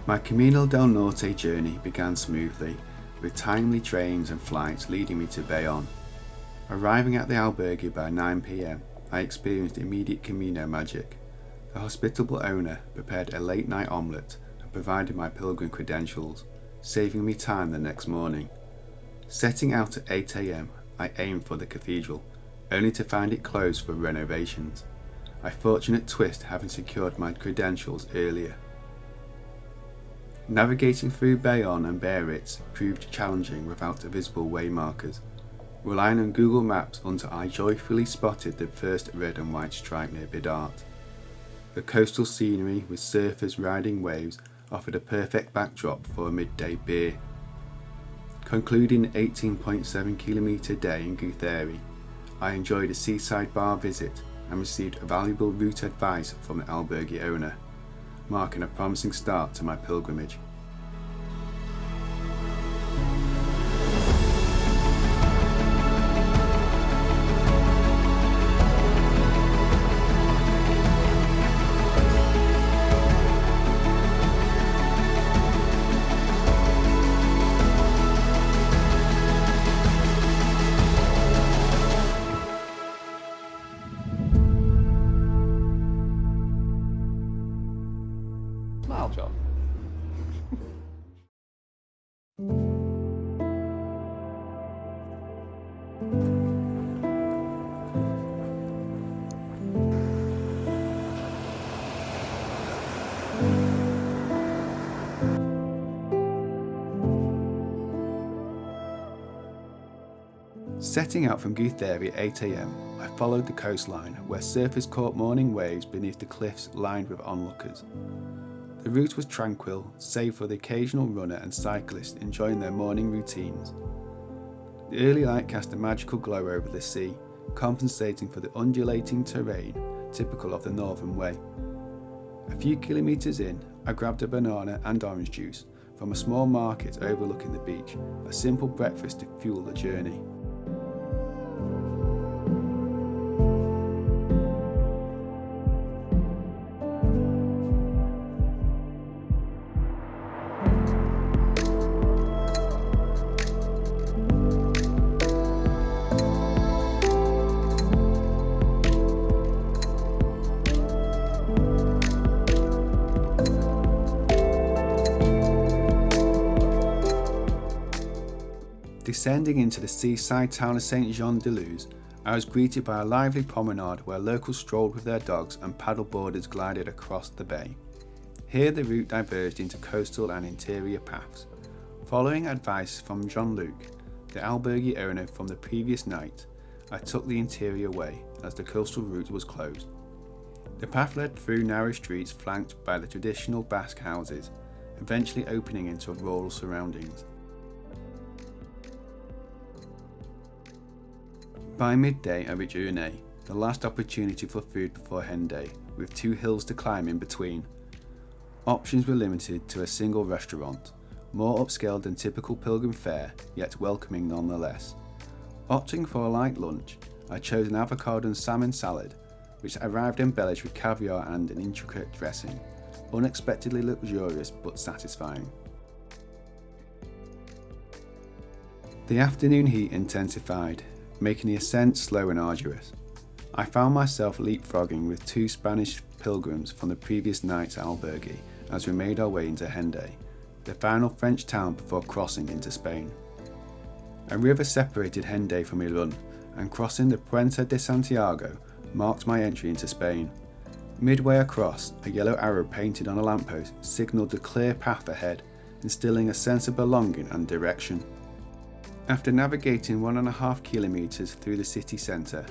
My Camino del Norte journey began smoothly, with timely trains and flights leading me to Bayonne. Arriving at the albergue by 9 p.m, I experienced immediate Camino magic. The hospitable owner prepared a late-night omelette and provided my pilgrim credentials, saving me time the next morning. Setting out at 8 a.m, I aimed for the cathedral, only to find it closed for renovations. A fortunate twist having secured my credentials earlier. Navigating through Bayonne and Biarritz proved challenging without visible waymarkers, relying on Google Maps until I joyfully spotted the first red and white stripe near Bidart. The coastal scenery with surfers riding waves offered a perfect backdrop for a midday beer. Concluding an 18.7 kilometre day in Guéthary, I enjoyed a seaside bar visit and received valuable route advice from the albergue owner, marking a promising start to my pilgrimage. Smile, John. Setting out from Guéthary at 8 a.m, I followed the coastline where surfers caught morning waves beneath the cliffs lined with onlookers. The route was tranquil, save for the occasional runner and cyclist enjoying their morning routines. The early light cast a magical glow over the sea, compensating for the undulating terrain typical of the Northern Way. A few kilometres in, I grabbed a banana and orange juice from a small market overlooking the beach, a simple breakfast to fuel the journey. Descending into the seaside town of Saint-Jean-de-Luz, I was greeted by a lively promenade where locals strolled with their dogs and paddleboarders glided across the bay. Here the route diverged into coastal and interior paths. Following advice from Jean-Luc, the albergue owner from the previous night, I took the interior way as the coastal route was closed. The path led through narrow streets flanked by the traditional Basque houses, eventually opening into rural surroundings. By midday I reached Urdiales, the last opportunity for food before hen day, with 2 hills to climb in between. Options were limited to a single restaurant, more upscale than typical pilgrim fare, yet welcoming nonetheless. Opting for a light lunch, I chose an avocado and salmon salad, which arrived embellished with caviar and an intricate dressing, unexpectedly luxurious but satisfying. The afternoon heat intensified, making the ascent slow and arduous. I found myself leapfrogging with 2 Spanish pilgrims from the previous night's albergue as we made our way into Hendaye, the final French town before crossing into Spain. A river separated Hendaye from Irún, and crossing the Puente de Santiago marked my entry into Spain. Midway across, a yellow arrow painted on a lamppost signalled the clear path ahead, instilling a sense of belonging and direction. After navigating 1.5 kilometres through the city centre,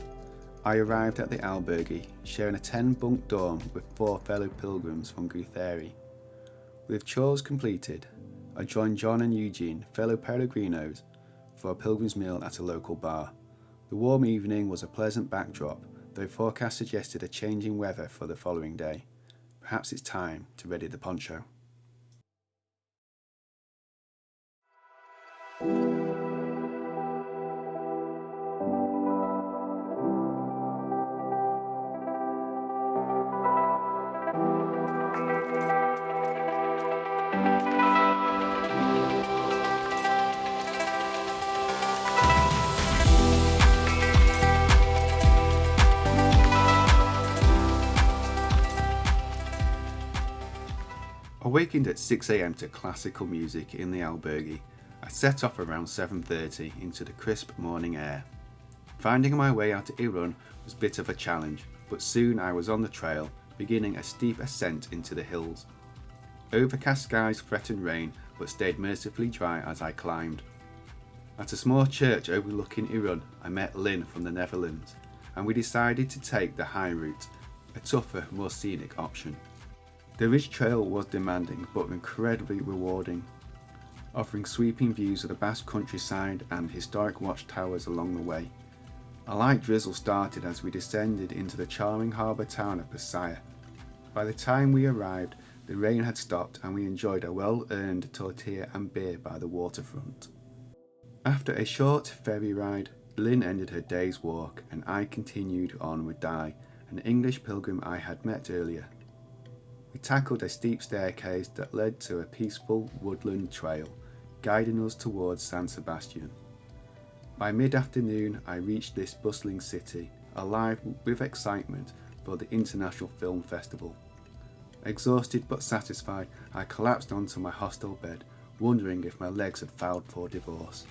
I arrived at the albergue, sharing a 10-bunk dorm with 4 fellow pilgrims from Guéthary. With chores completed, I joined John and Eugene, fellow peregrinos, for a pilgrim's meal at a local bar. The warm evening was a pleasant backdrop, though forecast suggested a change in weather for the following day. Perhaps it's time to ready the poncho. Awakened at 6 a.m. to classical music in the albergue, I set off around 7:30 into the crisp morning air. Finding my way out to Irún was a bit of a challenge, but soon I was on the trail, beginning a steep ascent into the hills. Overcast skies threatened rain, but stayed mercifully dry as I climbed. At a small church overlooking Irún, I met Lynn from the Netherlands, and we decided to take the high route, a tougher, more scenic option. The ridge trail was demanding but incredibly rewarding, offering sweeping views of the Basque countryside and historic watchtowers along the way. A light drizzle started as we descended into the charming harbour town of Passaic. By the time we arrived, the rain had stopped and we enjoyed a well-earned tortilla and beer by the waterfront. After a short ferry ride, Lynn ended her day's walk and I continued on with Di, an English pilgrim I had met earlier. We tackled a steep staircase that led to a peaceful woodland trail, guiding us towards San Sebastián. By mid-afternoon, I reached this bustling city, alive with excitement for the International Film Festival. Exhausted but satisfied, I collapsed onto my hostel bed, wondering if my legs had filed for divorce.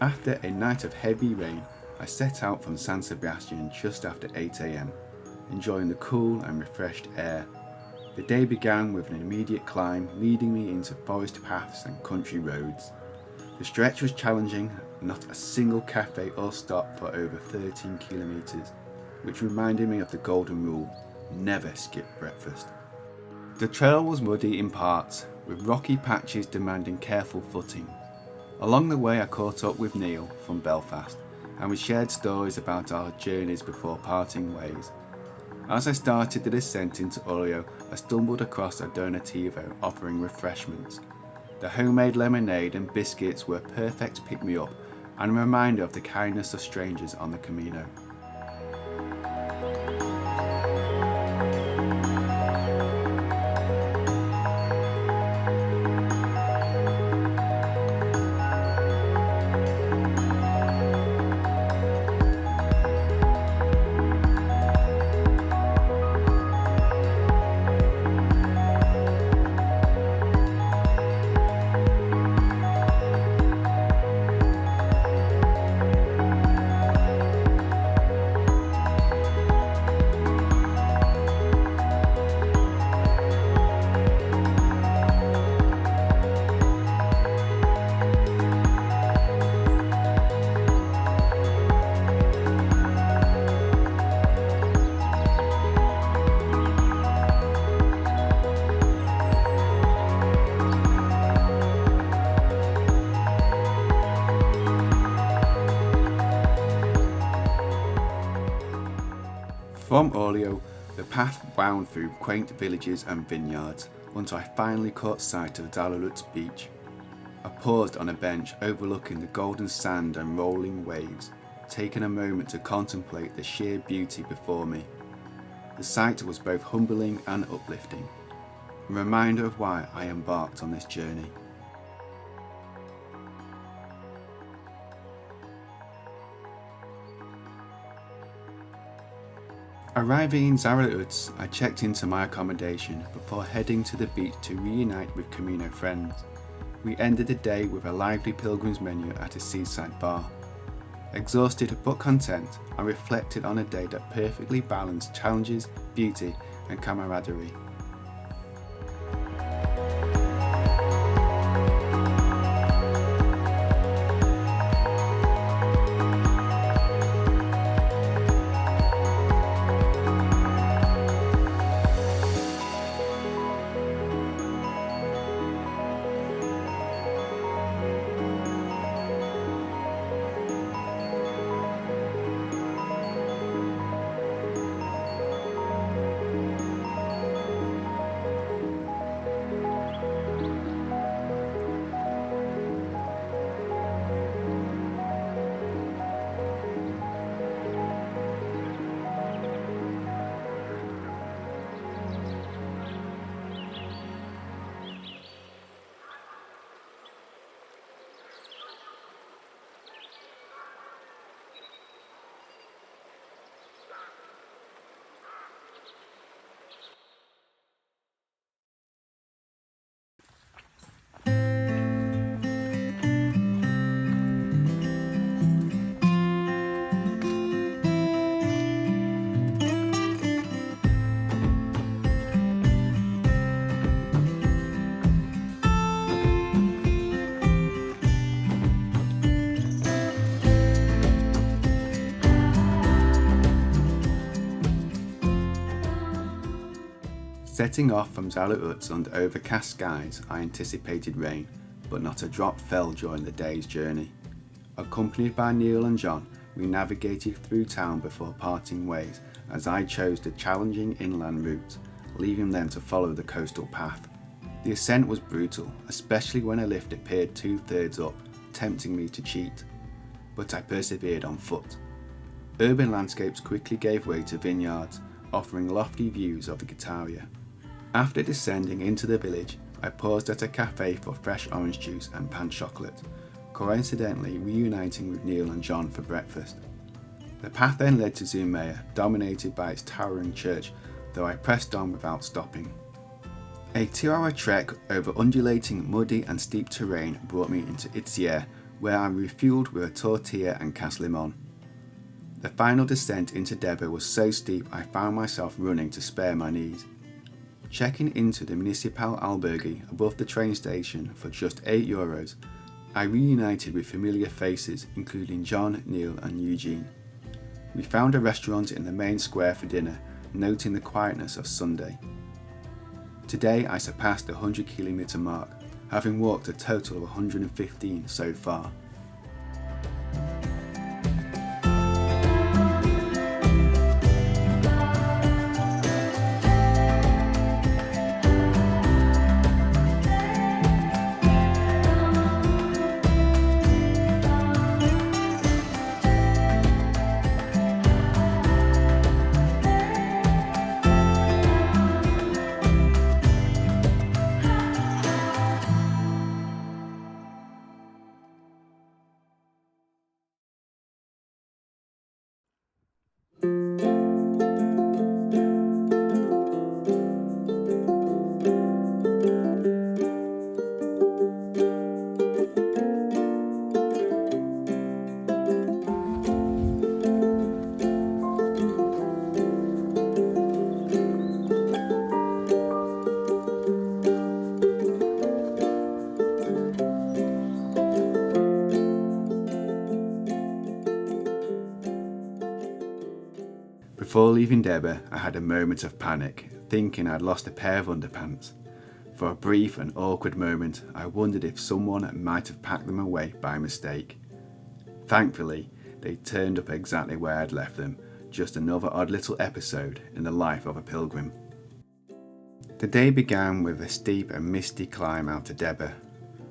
After a night of heavy rain, I set out from San Sebastián just after 8 a.m, enjoying the cool and refreshed air. The day began with an immediate climb, leading me into forest paths and country roads. The stretch was challenging, not a single cafe or stop for over 13 kilometres, which reminded me of the golden rule: never skip breakfast. The trail was muddy in parts, with rocky patches demanding careful footing. Along the way I caught up with Neil from Belfast, and we shared stories about our journeys before parting ways. As I started the descent into Olio, I stumbled across a donativo offering refreshments. The homemade lemonade and biscuits were a perfect pick-me-up and a reminder of the kindness of strangers on the Camino. From Olio, the path wound through quaint villages and vineyards until I finally caught sight of Zarautz beach. I paused on a bench overlooking the golden sand and rolling waves, taking a moment to contemplate the sheer beauty before me. The sight was both humbling and uplifting, a reminder of why I embarked on this journey. Arriving in Zarautz, I checked into my accommodation before heading to the beach to reunite with Camino friends. We ended the day with a lively pilgrim's menu at a seaside bar. Exhausted but content, I reflected on a day that perfectly balanced challenges, beauty and camaraderie. Setting off from Zarautz under overcast skies, I anticipated rain, but not a drop fell during the day's journey. Accompanied by Neil and John, we navigated through town before parting ways as I chose the challenging inland route, leaving them to follow the coastal path. The ascent was brutal, especially when a lift appeared 2/3 up, tempting me to cheat. But I persevered on foot. Urban landscapes quickly gave way to vineyards, offering lofty views of the Guéthary. After descending into the village, I paused at a cafe for fresh orange juice and pan chocolate, coincidentally reuniting with Neil and John for breakfast. The path then led to Zumaya, dominated by its towering church, though I pressed on without stopping. A 2-hour trek over undulating, muddy and steep terrain brought me into Itzier, where I refueled with a tortilla and cas limon. The final descent into Deba was so steep I found myself running to spare my knees. Checking into the municipal albergue above the train station for just €8, I reunited with familiar faces including John, Neil and Eugene. We found a restaurant in the main square for dinner, noting the quietness of Sunday. Today I surpassed the 100-kilometre mark, having walked a total of 115 so far. Before leaving Deba, I had a moment of panic, thinking I'd lost a pair of underpants. For a brief and awkward moment, I wondered if someone might have packed them away by mistake. Thankfully, they turned up exactly where I'd left them, just another odd little episode in the life of a pilgrim. The day began with a steep and misty climb out to Deba,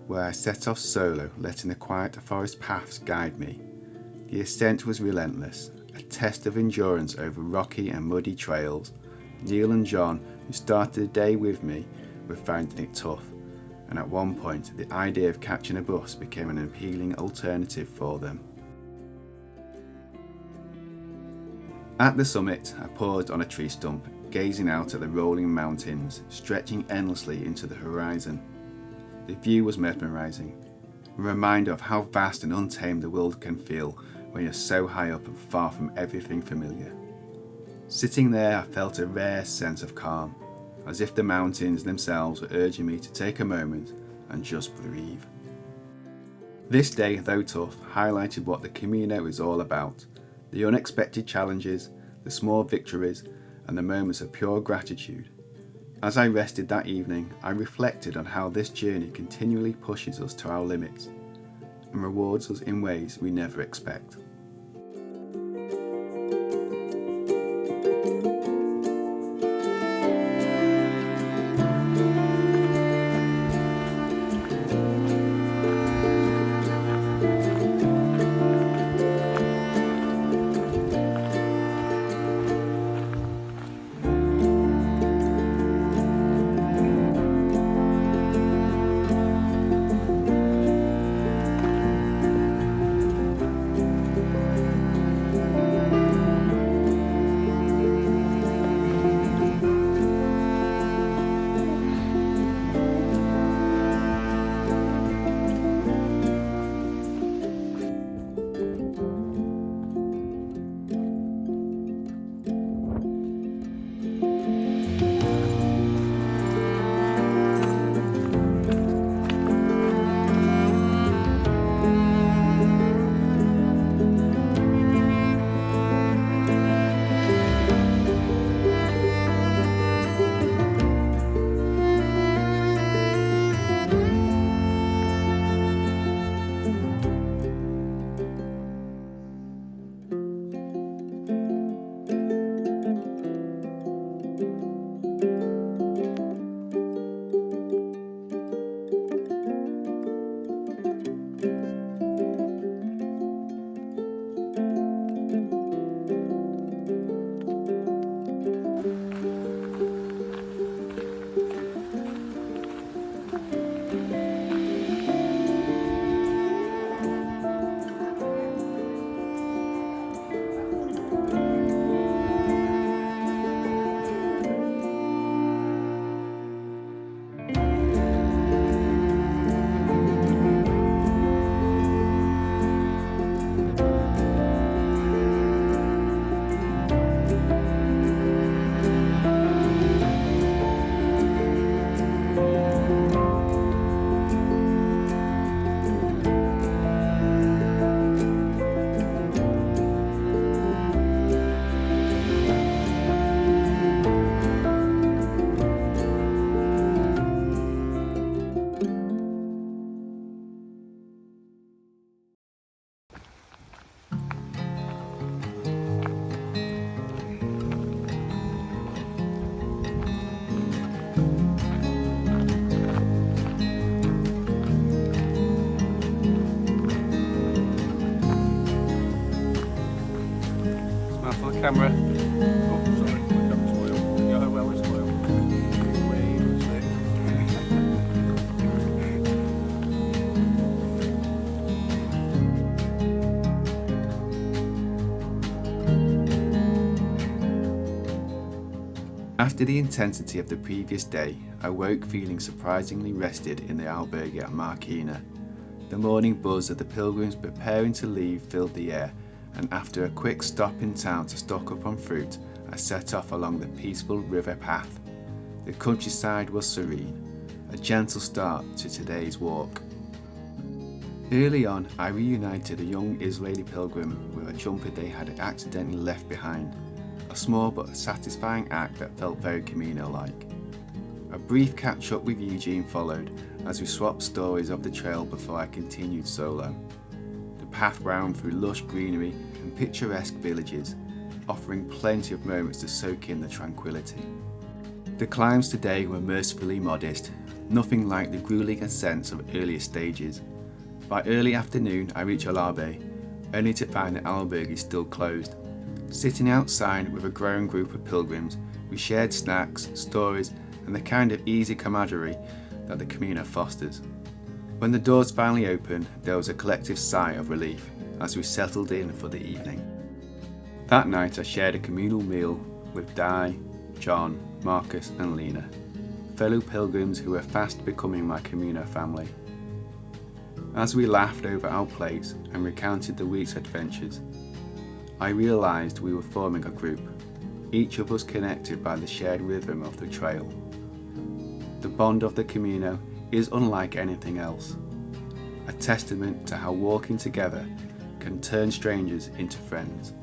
where I set off solo, letting the quiet forest paths guide me. The ascent was relentless, a test of endurance over rocky and muddy trails. Neil and John, who started the day with me, were finding it tough, and at one point the idea of catching a bus became an appealing alternative for them. At the summit, I paused on a tree stump, gazing out at the rolling mountains, stretching endlessly into the horizon. The view was mesmerising, a reminder of how vast and untamed the world can feel when you're so high up and far from everything familiar. Sitting there, I felt a rare sense of calm, as if the mountains themselves were urging me to take a moment and just breathe. This day, though tough, highlighted what the Camino is all about: the unexpected challenges, the small victories, and the moments of pure gratitude. As I rested that evening, I reflected on how this journey continually pushes us to our limits and rewards us in ways we never expect. Camera. Oh, sorry, my camera's spoiled. Yeah, well, it's spoiled. After the intensity of the previous day, I woke feeling surprisingly rested in the albergue at Markina. The morning buzz of the pilgrims preparing to leave filled the air, and after a quick stop in town to stock up on fruit, I set off along the peaceful river path. The countryside was serene, a gentle start to today's walk. Early on, I reunited a young Israeli pilgrim with a jumper they had accidentally left behind, a small but satisfying act that felt very Camino-like. A brief catch-up with Eugene followed as we swapped stories of the trail before I continued solo. The path wound through lush greenery and picturesque villages, offering plenty of moments to soak in the tranquility. The climbs today were mercifully modest, nothing like the grueling ascents of earlier stages. By early afternoon I reached Olabe, only to find the albergue still closed. Sitting outside with a growing group of pilgrims, we shared snacks, stories, and the kind of easy camaraderie that the Camino fosters. When the doors finally opened, there was a collective sigh of relief as we settled in for the evening. That night I shared a communal meal with Di, John, Marcus and Lena, fellow pilgrims who were fast becoming my Camino family. As we laughed over our plates and recounted the week's adventures, I realised we were forming a group, each of us connected by the shared rhythm of the trail. The bond of the Camino is unlike anything else, a testament to how walking together can turn strangers into friends.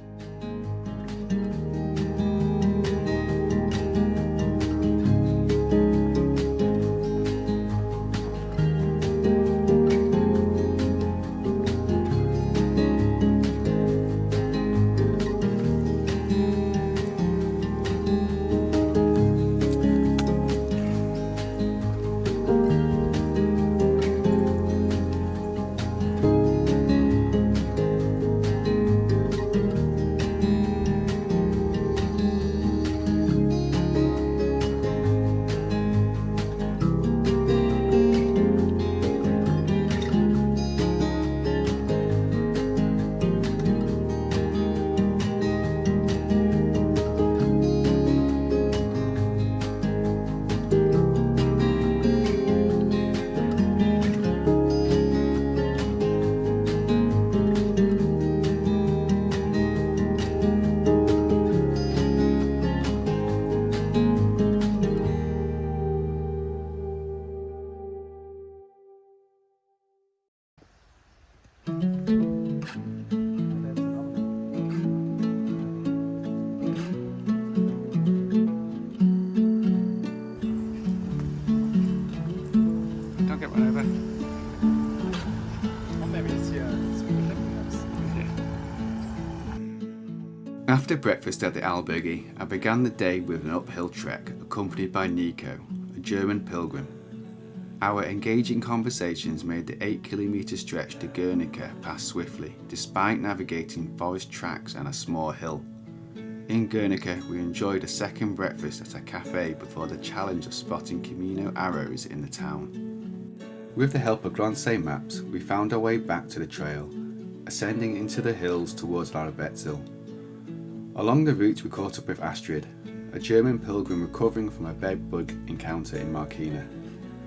Don't get run over. After breakfast at the albergue, I began the day with an uphill trek accompanied by Nico, a German pilgrim. Our engaging conversations made the 8-kilometre stretch to Guernica pass swiftly, despite navigating forest tracks and a small hill. In Guernica, we enjoyed a second breakfast at a cafe before the challenge of spotting Camino arrows in the town. With the help of Grand Say maps, we found our way back to the trail, ascending into the hills towards Larrabetzu. Along the route we caught up with Astrid, a German pilgrim recovering from a bed-bug encounter in Markina.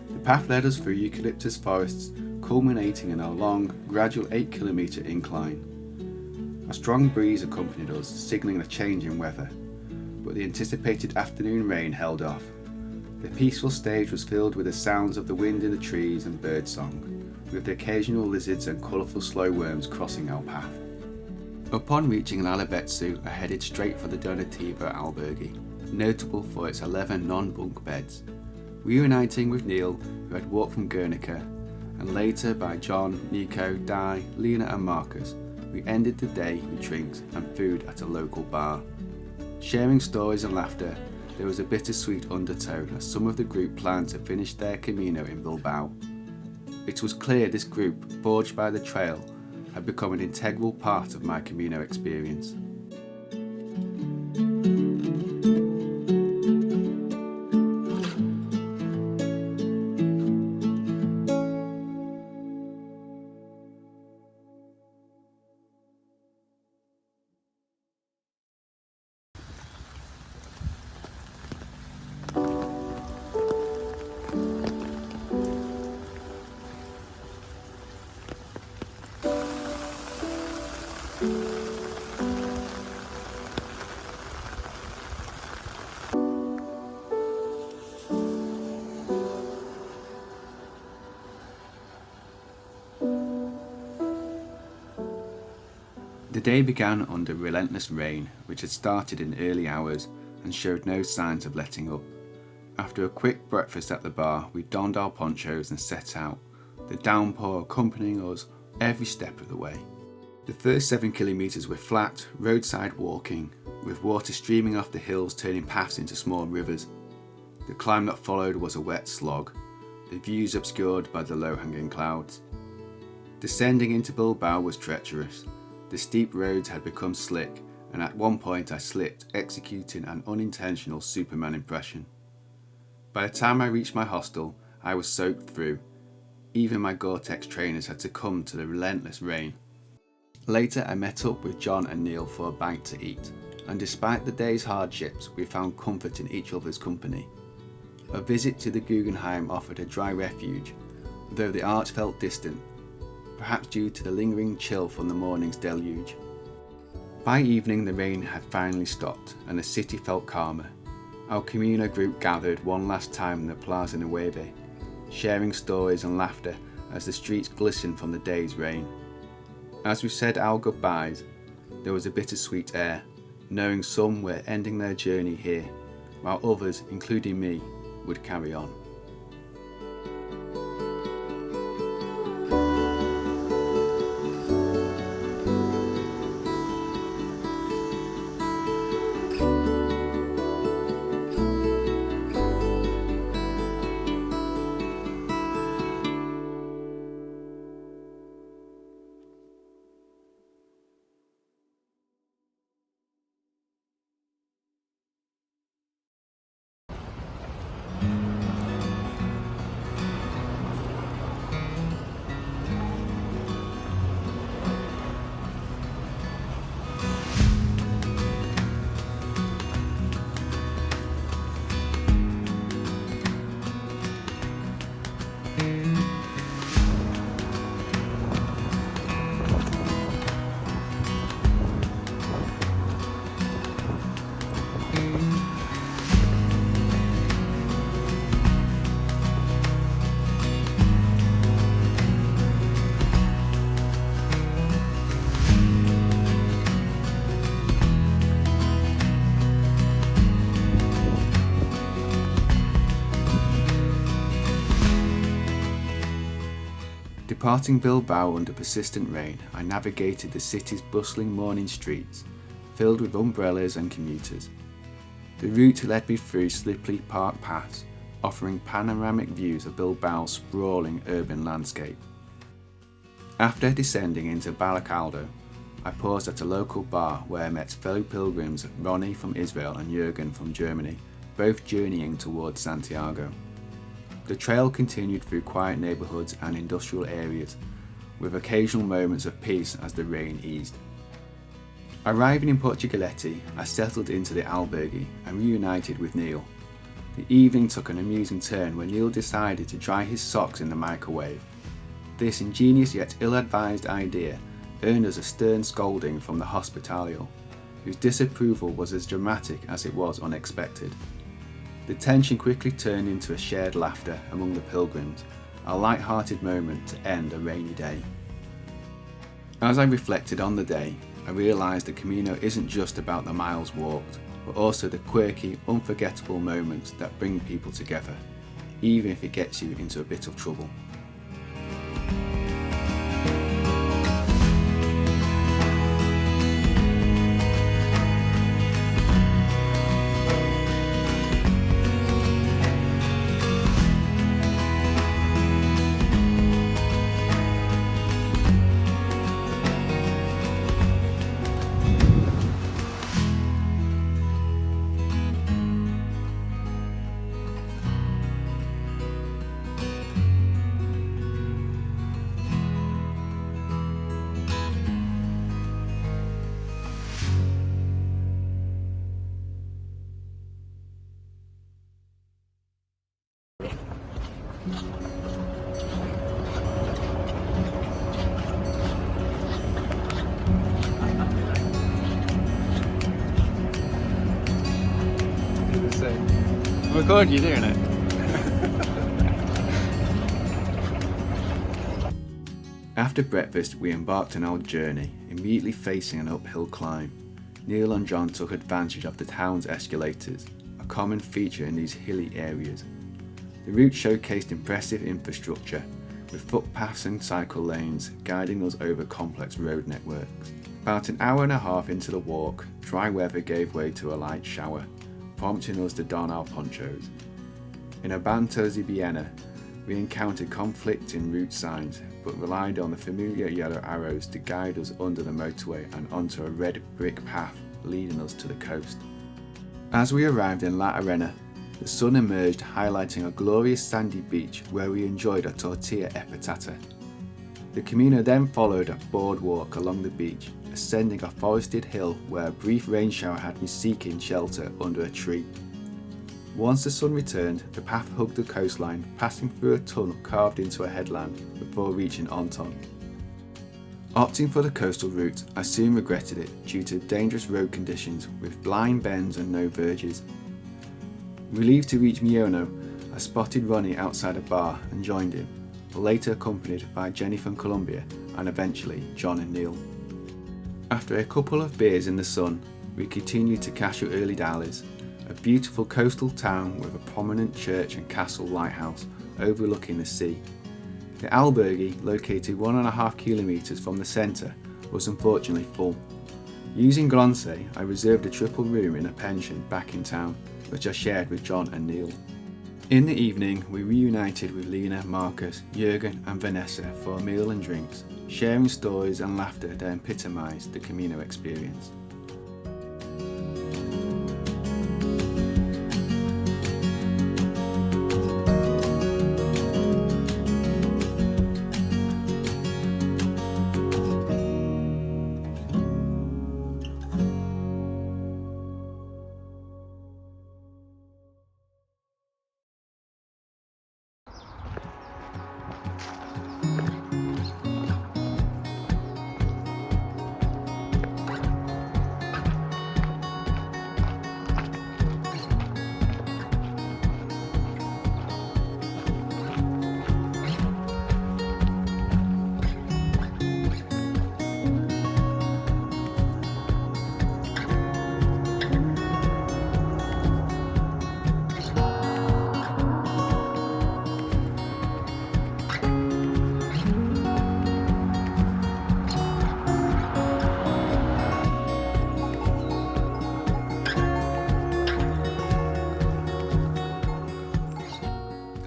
The path led us through eucalyptus forests, culminating in a long, gradual 8-kilometre incline. A strong breeze accompanied us, signalling a change in weather, but the anticipated afternoon rain held off. The peaceful stage was filled with the sounds of the wind in the trees and birdsong, with the occasional lizards and colourful slow worms crossing our path. Upon reaching Larrabetzu, I headed straight for the Donativa albergue, notable for its 11 non-bunk beds. Reuniting with Neil, who had walked from Guernica, and later by John, Nico, Di, Lena and Marcus, we ended the day with drinks and food at a local bar. Sharing stories and laughter, there was a bittersweet undertone as some of the group planned to finish their Camino in Bilbao. It was clear this group, forged by the trail, had become an integral part of my Camino experience. The day began under relentless rain, which had started in early hours and showed no signs of letting up. After a quick breakfast at the bar, we donned our ponchos and set out, the downpour accompanying us every step of the way. The first 7 kilometres were flat, roadside walking, with water streaming off the hills turning paths into small rivers. The climb that followed was a wet slog, the views obscured by the low-hanging clouds. Descending into Bilbao was treacherous. The steep roads had become slick, and at one point I slipped, executing an unintentional Superman impression. By the time I reached my hostel, I was soaked through. Even my Gore-Tex trainers had succumbed to the relentless rain. Later I met up with John and Neil for a bite to eat, and despite the day's hardships we found comfort in each other's company. A visit to the Guggenheim offered a dry refuge, though the arch felt distant, perhaps due to the lingering chill from the morning's deluge. By evening the rain had finally stopped and the city felt calmer. Our Camino group gathered one last time in the Plaza Nueve, sharing stories and laughter as the streets glistened from the day's rain. As we said our goodbyes, there was a bittersweet air, knowing some were ending their journey here, while others, including me, would carry on. Departing Bilbao under persistent rain, I navigated the city's bustling morning streets, filled with umbrellas and commuters. The route led me through slippery park paths, offering panoramic views of Bilbao's sprawling urban landscape. After descending into Baracaldo, I paused at a local bar where I met fellow pilgrims Ronnie from Israel and Jürgen from Germany, both journeying towards Santiago. The trail continued through quiet neighbourhoods and industrial areas, with occasional moments of peace as the rain eased. Arriving in Portugalete, I settled into the albergue and reunited with Neil. The evening took an amusing turn when Neil decided to dry his socks in the microwave. This ingenious yet ill-advised idea earned us a stern scolding from the hospitalier, whose disapproval was as dramatic as it was unexpected. The tension quickly turned into a shared laughter among the pilgrims, a light-hearted moment to end a rainy day. As I reflected on the day, I realised the Camino isn't just about the miles walked, but also the quirky, unforgettable moments that bring people together, even if it gets you into a bit of trouble. I'm recording you doing it. After breakfast, we embarked on our journey, immediately facing an uphill climb. Neil and John took advantage of the town's escalators, a common feature in these hilly areas. The route showcased impressive infrastructure, with footpaths and cycle lanes guiding us over complex road networks. About an hour and a half into the walk, dry weather gave way to a light shower, prompting us to don our ponchos. In Abanto Zibiena, we encountered conflicting route signs, but relied on the familiar yellow arrows to guide us under the motorway and onto a red brick path leading us to the coast. As we arrived in La Arena, the sun emerged, highlighting a glorious sandy beach where we enjoyed a tortilla e patata. The Camino then followed a boardwalk along the beach, ascending a forested hill where a brief rain shower had me seeking shelter under a tree. Once the sun returned, the path hugged the coastline, passing through a tunnel carved into a headland before reaching Onton. Opting for the coastal route, I soon regretted it due to dangerous road conditions with blind bends and no verges. Relieved to reach Miono, I spotted Ronnie outside a bar and joined him, later accompanied by Jenny from Colombia and eventually John and Neil. After a couple of beers in the sun, we continued to Castro Urdiales, a beautiful coastal town with a prominent church and castle lighthouse overlooking the sea. The albergue, located 1.5 kilometres from the centre, was unfortunately full. Using Gronce, I reserved a triple room in a pension back in town, which I shared with John and Neil. In the evening, we reunited with Lena, Marcus, Jürgen and Vanessa for a meal and drinks, sharing stories and laughter that epitomised the Camino experience.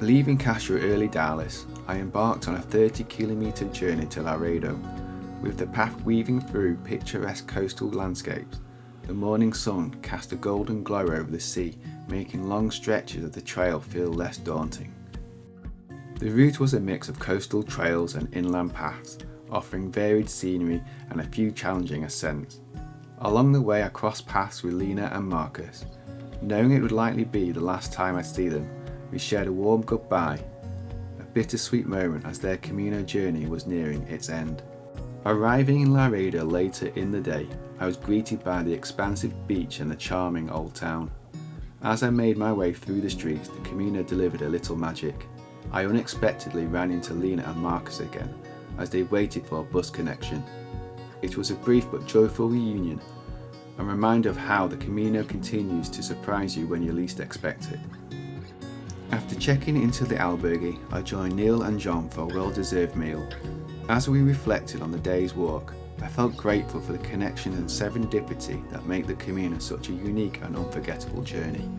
Leaving Castro Urdiales, I embarked on a 30-kilometre journey to Laredo, with the path weaving through picturesque coastal landscapes. The morning sun cast a golden glow over the sea, making long stretches of the trail feel less daunting. The route was a mix of coastal trails and inland paths, offering varied scenery and a few challenging ascents. Along the way I crossed paths with Lena and Marcus. Knowing it would likely be the last time I'd see them, we shared a warm goodbye, a bittersweet moment as their Camino journey was nearing its end. Arriving in Laredo later in the day, I was greeted by the expansive beach and the charming old town. As I made my way through the streets, the Camino delivered a little magic. I unexpectedly ran into Lena and Marcus again as they waited for a bus connection. It was a brief but joyful reunion, a reminder of how the Camino continues to surprise you when you least expect it. After checking into the albergue, I joined Neil and John for a well-deserved meal. As we reflected on the day's walk, I felt grateful for the connection and serendipity that make the Camino such a unique and unforgettable journey.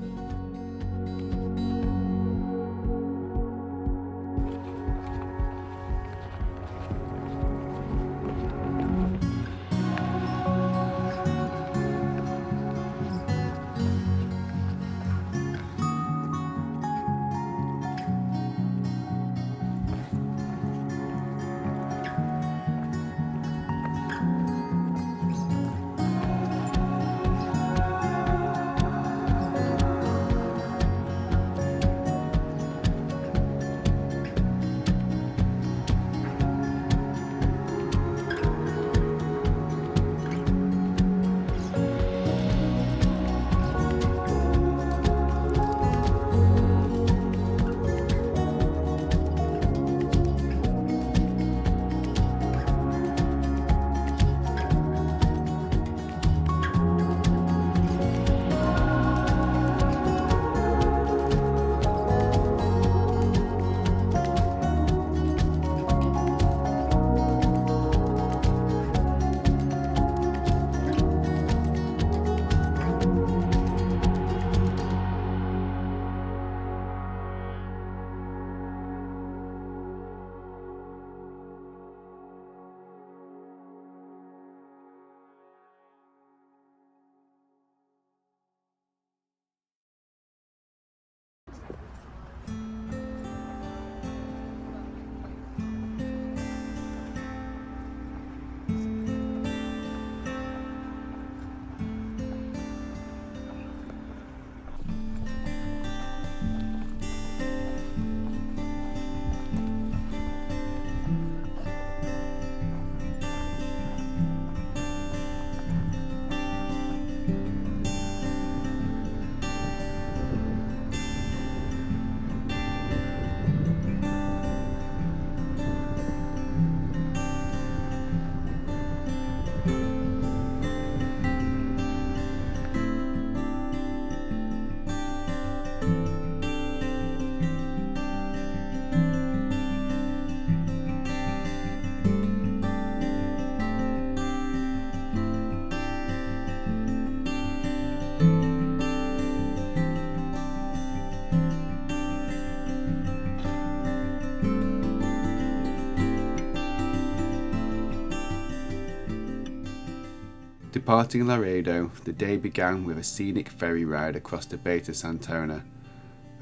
Departing Laredo, the day began with a scenic ferry ride across the Bay to Santona,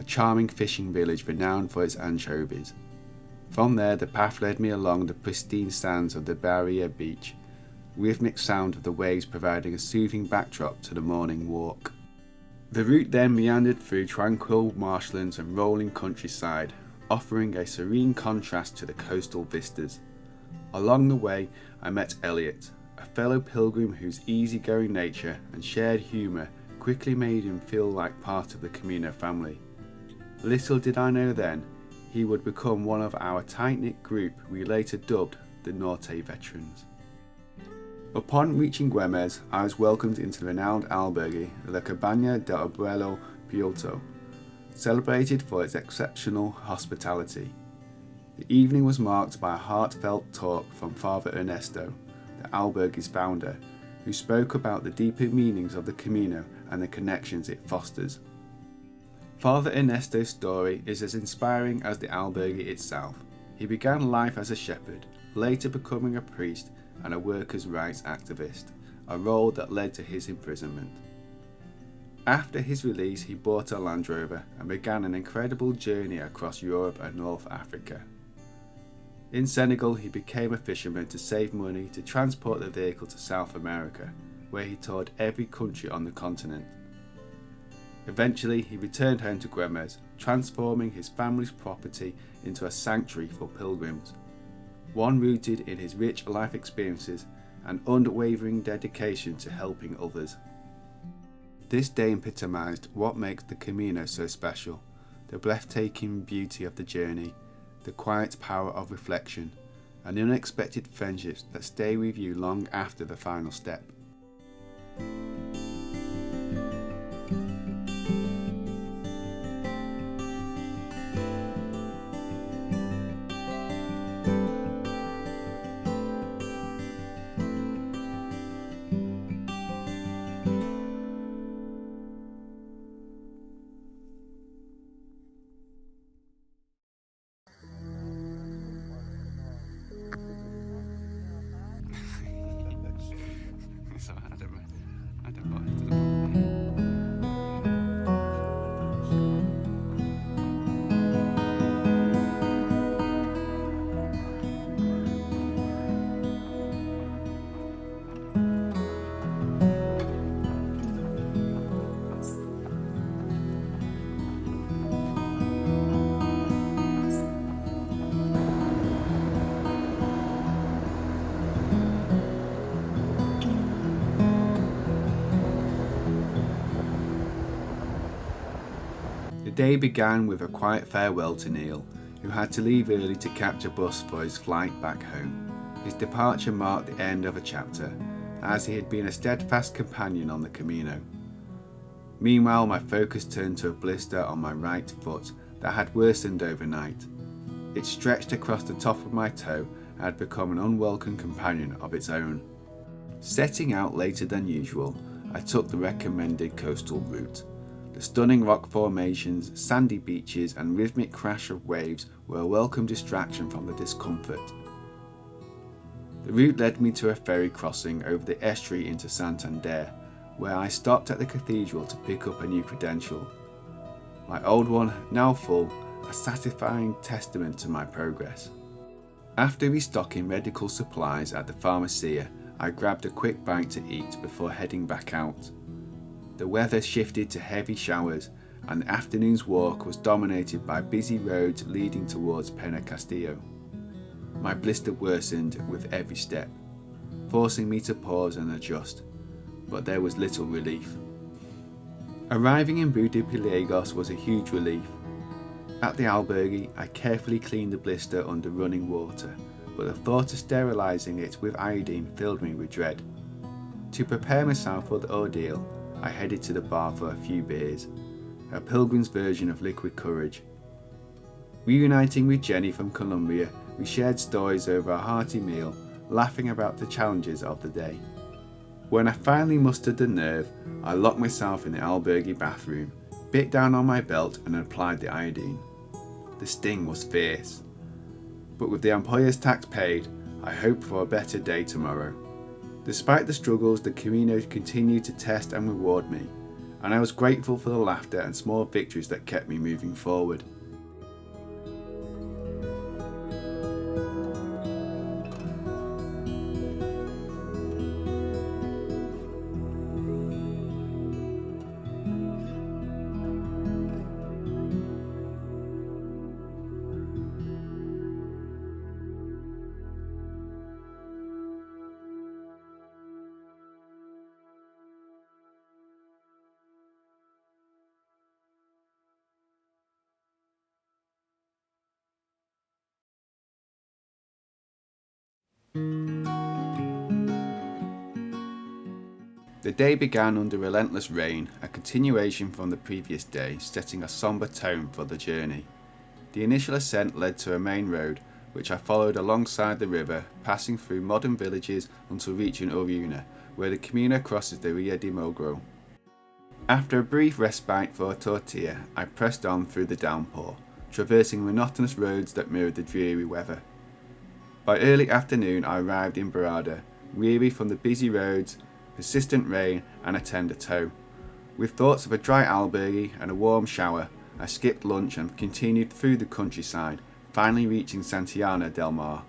a charming fishing village renowned for its anchovies. From there, the path led me along the pristine sands of the Barrier Beach, rhythmic sound of the waves providing a soothing backdrop to the morning walk. The route then meandered through tranquil marshlands and rolling countryside, offering a serene contrast to the coastal vistas. Along the way, I met Elliot, a fellow pilgrim whose easygoing nature and shared humour quickly made him feel like part of the Camino family. Little did I know then, he would become one of our tight-knit group we later dubbed the Norte Veterans. Upon reaching Güemes, I was welcomed into the renowned albergue La Cabaña del Abuelo Piotr, celebrated for its exceptional hospitality. The evening was marked by a heartfelt talk from Father Ernesto, the albergue's founder, who spoke about the deeper meanings of the Camino and the connections it fosters. Father Ernesto's story is as inspiring as the albergue itself. He began life as a shepherd, later becoming a priest and a workers' rights activist, a role that led to his imprisonment. After his release, he bought a Land Rover and began an incredible journey across Europe and North Africa. In Senegal, he became a fisherman to save money to transport the vehicle to South America, where he toured every country on the continent. Eventually, he returned home to Güemes, transforming his family's property into a sanctuary for pilgrims, one rooted in his rich life experiences and unwavering dedication to helping others. This day epitomized what makes the Camino so special: the breathtaking beauty of the journey, the quiet power of reflection, and unexpected friendships that stay with you long after the final step. The day began with a quiet farewell to Neil, who had to leave early to catch a bus for his flight back home. His departure marked the end of a chapter, as he had been a steadfast companion on the Camino. Meanwhile, my focus turned to a blister on my right foot that had worsened overnight. It stretched across the top of my toe and had become an unwelcome companion of its own. Setting out later than usual, I took the recommended coastal route. The stunning rock formations, sandy beaches and rhythmic crash of waves were a welcome distraction from the discomfort. The route led me to a ferry crossing over the estuary into Santander, where I stopped at the cathedral to pick up a new credential. My old one, now full, a satisfying testament to my progress. After restocking medical supplies at the pharmacia, I grabbed a quick bite to eat before heading back out. The weather shifted to heavy showers, and the afternoon's walk was dominated by busy roads leading towards Castillo. My blister worsened with every step, forcing me to pause and adjust, but there was little relief. Arriving in Boo de Pielagos was a huge relief. At the albergue, I carefully cleaned the blister under running water, but the thought of sterilising it with iodine filled me with dread. To prepare myself for the ordeal, I headed to the bar for a few beers, a pilgrim's version of liquid courage. Reuniting with Jenny from Colombia, we shared stories over a hearty meal, laughing about the challenges of the day. When I finally mustered the nerve, I locked myself in the albergue bathroom, bit down on my belt and applied the iodine. The sting was fierce, but with the employer's tax paid, I hoped for a better day tomorrow. Despite the struggles, the Camino continued to test and reward me, and I was grateful for the laughter and small victories that kept me moving forward. The day began under relentless rain, a continuation from the previous day, setting a sombre tone for the journey. The initial ascent led to a main road, which I followed alongside the river, passing through modern villages until reaching Irún, where the Camino crosses the Ria de Mogro. After a brief respite for a tortilla, I pressed on through the downpour, traversing monotonous roads that mirrored the dreary weather. By early afternoon I arrived in Barada, weary from the busy roads, persistent rain and a tender tow. With thoughts of a dry albergue and a warm shower, I skipped lunch and continued through the countryside, finally reaching Santillana del Mar.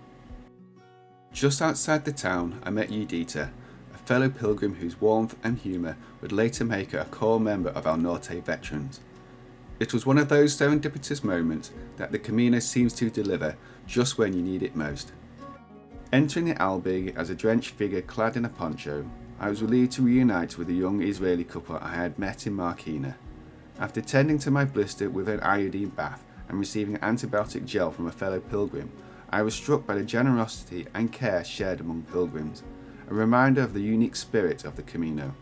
Just outside the town I met Judita, a fellow pilgrim whose warmth and humour would later make her a core member of our Norte veterans. It was one of those serendipitous moments that the Camino seems to deliver just when you need it most. Entering the albergue as a drenched figure clad in a poncho, I was relieved to reunite with a young Israeli couple I had met in Markina. After tending to my blister with an iodine bath and receiving antibiotic gel from a fellow pilgrim, I was struck by the generosity and care shared among pilgrims, a reminder of the unique spirit of the Camino.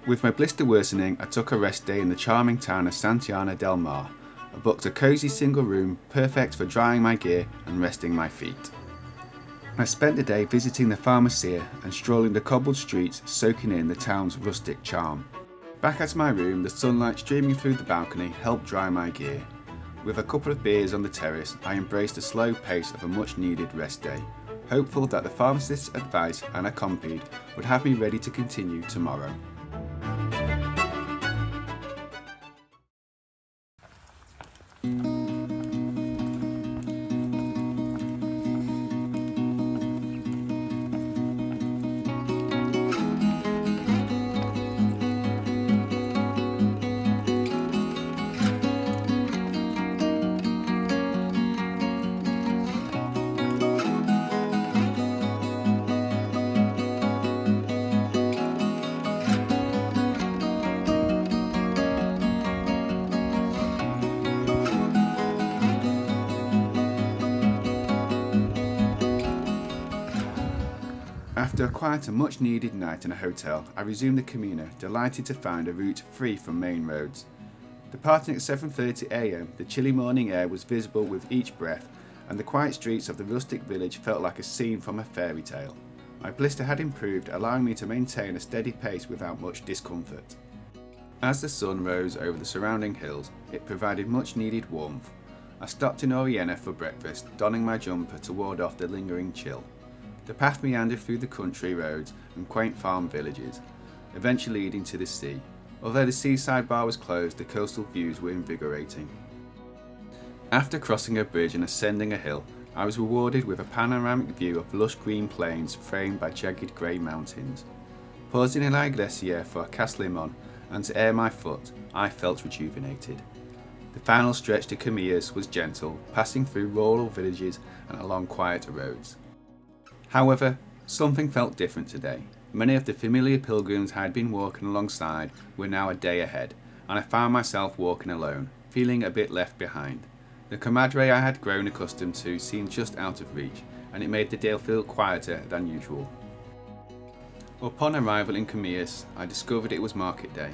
With my blister worsening, I took a rest day in the charming town of Santillana del Mar. I booked a cosy single room, perfect for drying my gear and resting my feet. I spent the day visiting the pharmacia and strolling the cobbled streets, soaking in the town's rustic charm. Back at my room, the sunlight streaming through the balcony helped dry my gear. With a couple of beers on the terrace, I embraced the slow pace of a much-needed rest day, hopeful that the pharmacist's advice and accompanied would have me ready to continue tomorrow. After a quiet and much needed night in a hotel, I resumed the Camino, delighted to find a route free from main roads. Departing at 7:30 am, the chilly morning air was visible with each breath, and the quiet streets of the rustic village felt like a scene from a fairy tale. My blister had improved, allowing me to maintain a steady pace without much discomfort. As the sun rose over the surrounding hills, it provided much needed warmth. I stopped in Urdiales for breakfast, donning my jumper to ward off the lingering chill. The path meandered through the country roads and quaint farm villages, eventually leading to the sea. Although the seaside bar was closed, the coastal views were invigorating. After crossing a bridge and ascending a hill, I was rewarded with a panoramic view of lush green plains framed by jagged grey mountains. Pausing in La Iglesia for a Caslimon and to air my foot, I felt rejuvenated. The final stretch to Comillas was gentle, passing through rural villages and along quieter roads. However, something felt different today. Many of the familiar pilgrims I had been walking alongside were now a day ahead, and I found myself walking alone, feeling a bit left behind. The camaraderie I had grown accustomed to seemed just out of reach, and it made the day feel quieter than usual. Upon arrival in Comillas, I discovered it was market day.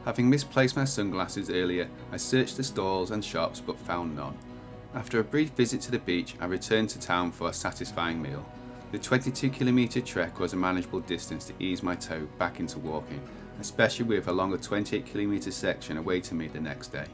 Having misplaced my sunglasses earlier, I searched the stalls and shops but found none. After a brief visit to the beach, I returned to town for a satisfying meal. The 22-kilometre trek was a manageable distance to ease my toe back into walking, especially with a longer 28-kilometre section awaiting me the next day.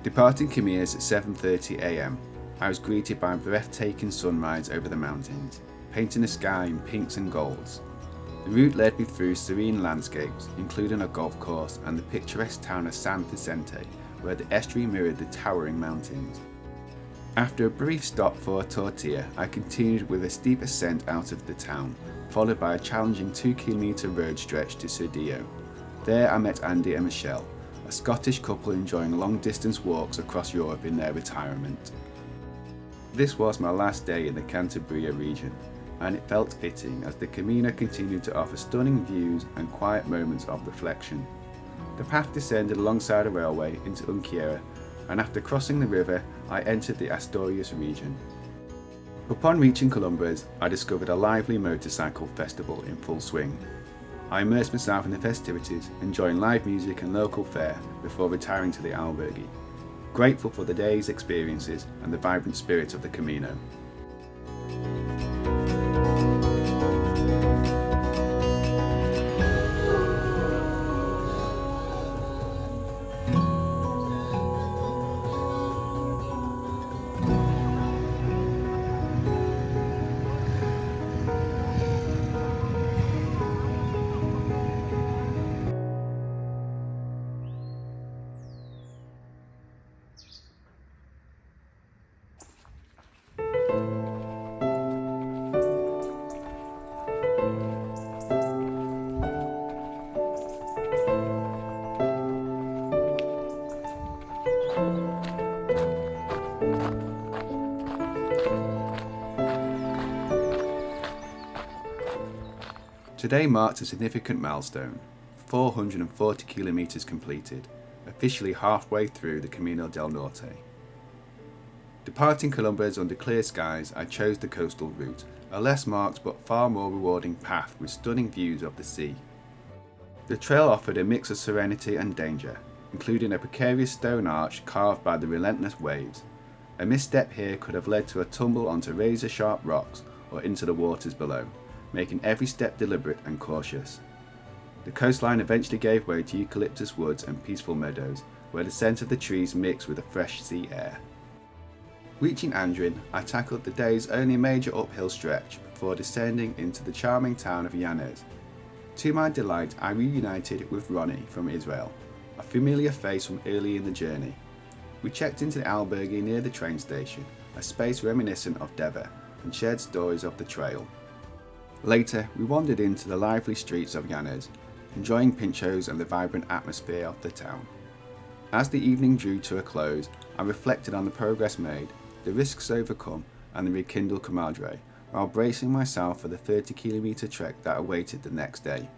Departing Comillas at 7:30 am, I was greeted by a breathtaking sunrise over the mountains, painting the sky in pinks and golds. The route led me through serene landscapes, including a golf course and the picturesque town of San Vicente, where the estuary mirrored the towering mountains. After a brief stop for a tortilla, I continued with a steep ascent out of the town, followed by a challenging 2-kilometre road stretch to Cerdillo. There I met Andy and Michelle, a Scottish couple enjoying long-distance walks across Europe in their retirement. This was my last day in the Cantabria region, and it felt fitting as the Camino continued to offer stunning views and quiet moments of reflection. The path descended alongside a railway into Untitled, and after crossing the river, I entered the Asturias region. Upon reaching Colombres, I discovered a lively motorcycle festival in full swing. I immersed myself in the festivities, enjoying live music and local fare before retiring to the albergue, grateful for the day's experiences and the vibrant spirit of the Camino. Today marks a significant milestone, 440 kilometres completed, officially halfway through the Camino del Norte. Departing Colombres under clear skies, I chose the coastal route, a less marked but far more rewarding path with stunning views of the sea. The trail offered a mix of serenity and danger, including a precarious stone arch carved by the relentless waves. A misstep here could have led to a tumble onto razor-sharp rocks or into the waters below, making every step deliberate and cautious. The coastline eventually gave way to eucalyptus woods and peaceful meadows, where the scent of the trees mixed with the fresh sea air. Reaching Andrin, I tackled the day's only major uphill stretch before descending into the charming town of Llanes. To my delight, I reunited with Ronnie from Israel, a familiar face from early in the journey. We checked into the albergue near the train station, a space reminiscent of Deba, and shared stories of the trail. Later, we wandered into the lively streets of Llanes, enjoying pinchos and the vibrant atmosphere of the town. As the evening drew to a close, I reflected on the progress made, the risks overcome, and the rekindled camaraderie, while bracing myself for the 30-kilometre trek that awaited the next day.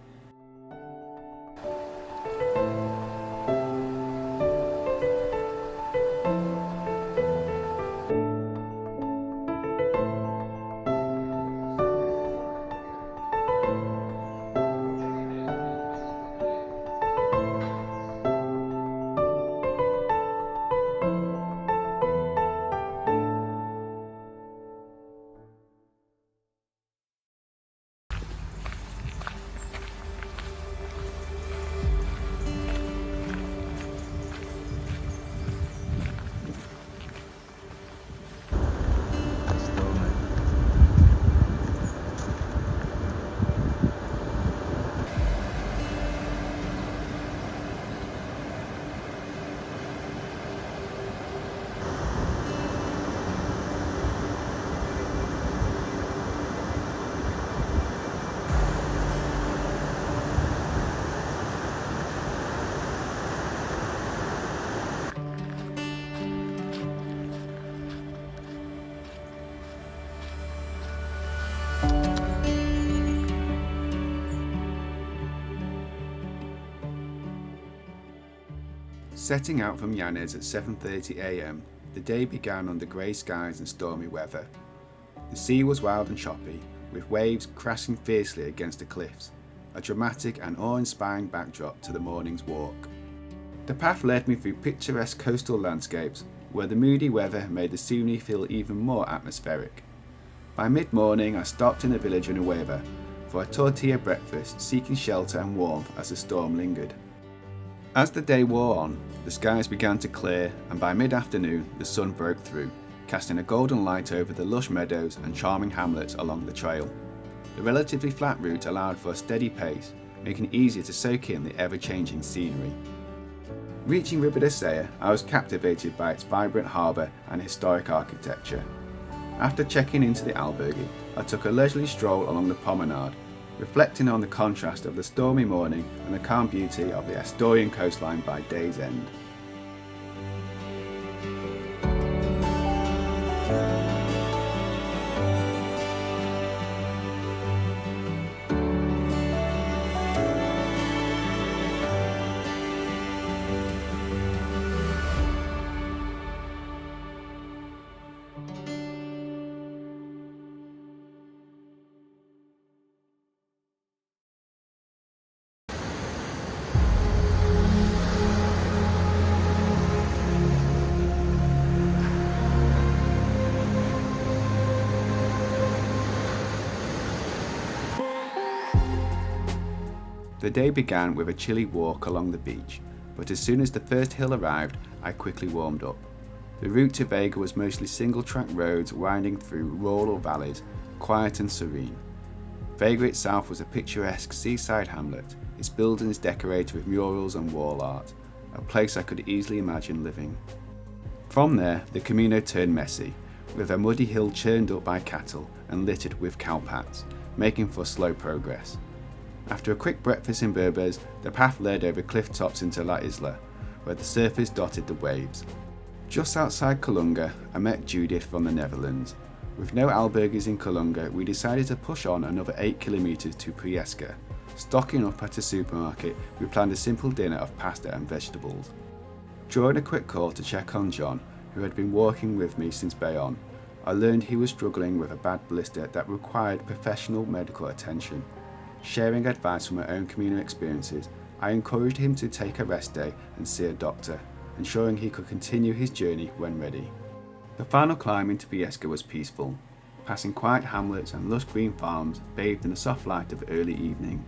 Setting out from Llanes at 7:30 am, the day began under grey skies and stormy weather. The sea was wild and choppy, with waves crashing fiercely against the cliffs, a dramatic and awe-inspiring backdrop to the morning's walk. The path led me through picturesque coastal landscapes, where the moody weather made the scenery feel even more atmospheric. By mid-morning I stopped in the village of Nueva for a tortilla breakfast, seeking shelter and warmth as the storm lingered. As the day wore on, the skies began to clear, and by mid-afternoon the sun broke through, casting a golden light over the lush meadows and charming hamlets along the trail. The relatively flat route allowed for a steady pace, making it easier to soak in the ever-changing scenery. Reaching Ribadesella, I was captivated by its vibrant harbour and historic architecture. After checking into the albergue, I took a leisurely stroll along the promenade, reflecting on the contrast of the stormy morning and the calm beauty of the Asturian coastline by day's end. The day began with a chilly walk along the beach, but as soon as the first hill arrived, I quickly warmed up. The route to Vega was mostly single-track roads winding through rural valleys, quiet and serene. Vega itself was a picturesque seaside hamlet, its buildings decorated with murals and wall art, a place I could easily imagine living. From there, the Camino turned messy, with a muddy hill churned up by cattle and littered with cowpats, making for slow progress. After a quick breakfast in Berbers, the path led over cliff tops into La Isla, where the surface dotted the waves. Just outside Colunga, I met Judith from the Netherlands. With no albergues in Colunga, we decided to push on another 8 kilometres to Priesca. Stocking up at a supermarket, we planned a simple dinner of pasta and vegetables. During a quick call to check on John, who had been walking with me since Bayonne, I learned he was struggling with a bad blister that required professional medical attention. Sharing advice from my own Camino experiences, I encouraged him to take a rest day and see a doctor, ensuring he could continue his journey when ready. The final climb into Priesca was peaceful, passing quiet hamlets and lush green farms bathed in the soft light of early evening.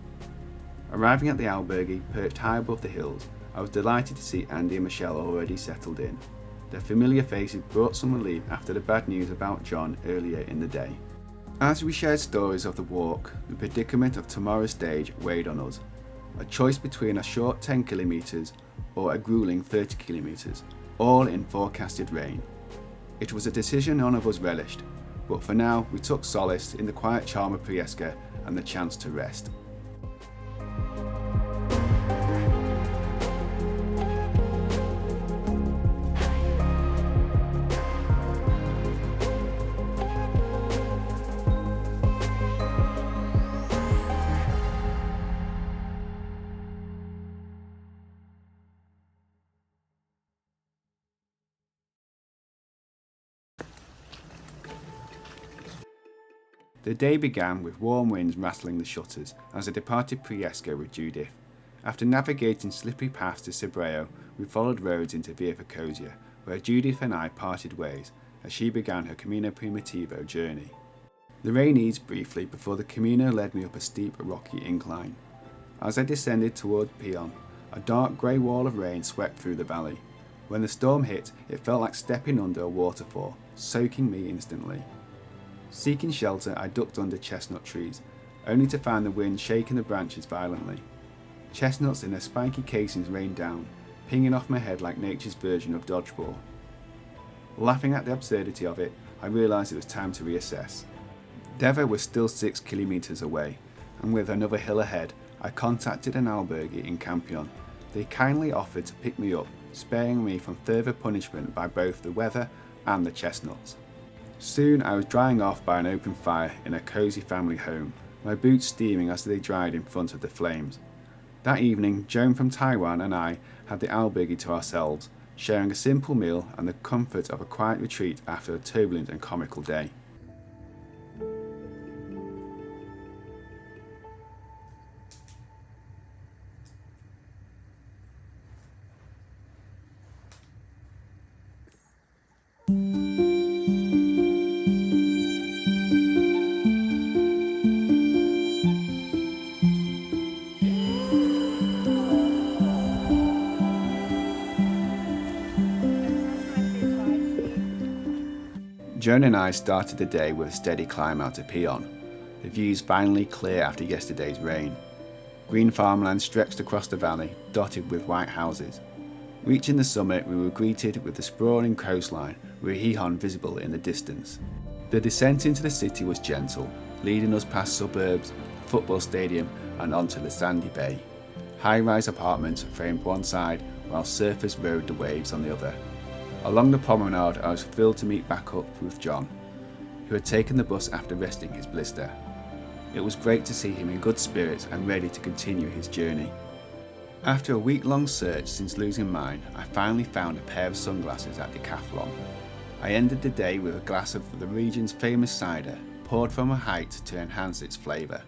Arriving at the albergue perched high above the hills, I was delighted to see Andy and Michelle already settled in. Their familiar faces brought some relief after the bad news about John earlier in the day. As we shared stories of the walk, the predicament of tomorrow's stage weighed on us. A choice between a short 10 kilometres or a grueling 30 kilometres, all in forecasted rain. It was a decision none of us relished, but for now we took solace in the quiet charm of Priesca and the chance to rest. The day began with warm winds rattling the shutters as I departed Priesca with Judith. After navigating slippery paths to Cebreo, we followed roads into Villafranca, where Judith and I parted ways as she began her Camino Primitivo journey. The rain eased briefly before the Camino led me up a steep, rocky incline. As I descended toward Pion, a dark grey wall of rain swept through the valley. When the storm hit, it felt like stepping under a waterfall, soaking me instantly. Seeking shelter, I ducked under chestnut trees, only to find the wind shaking the branches violently. Chestnuts in their spiky casings rained down, pinging off my head like nature's version of dodgeball. Laughing at the absurdity of it, I realised it was time to reassess. Deba was still 6 kilometres away, and with another hill ahead, I contacted an albergue in Campion. They kindly offered to pick me up, sparing me from further punishment by both the weather and the chestnuts. Soon I was drying off by an open fire in a cosy family home, my boots steaming as they dried in front of the flames. That evening, Joan from Taiwan and I had the albergue to ourselves, sharing a simple meal and the comfort of a quiet retreat after a turbulent and comical day. Joan and I started the day with a steady climb out to Bayonne. The views finally clear after yesterday's rain. Green farmland stretched across the valley, dotted with white houses. Reaching the summit, we were greeted with the sprawling coastline, with Gijón visible in the distance. The descent into the city was gentle, leading us past suburbs, the football stadium, and onto the sandy bay. High-rise apartments framed one side, while surfers rode the waves on the other. Along the promenade, I was thrilled to meet back up with John, who had taken the bus after resting his blister. It was great to see him in good spirits and ready to continue his journey. After a week-long search since losing mine, I finally found a pair of sunglasses at Decathlon. I ended the day with a glass of the region's famous cider, poured from a height to enhance its flavour.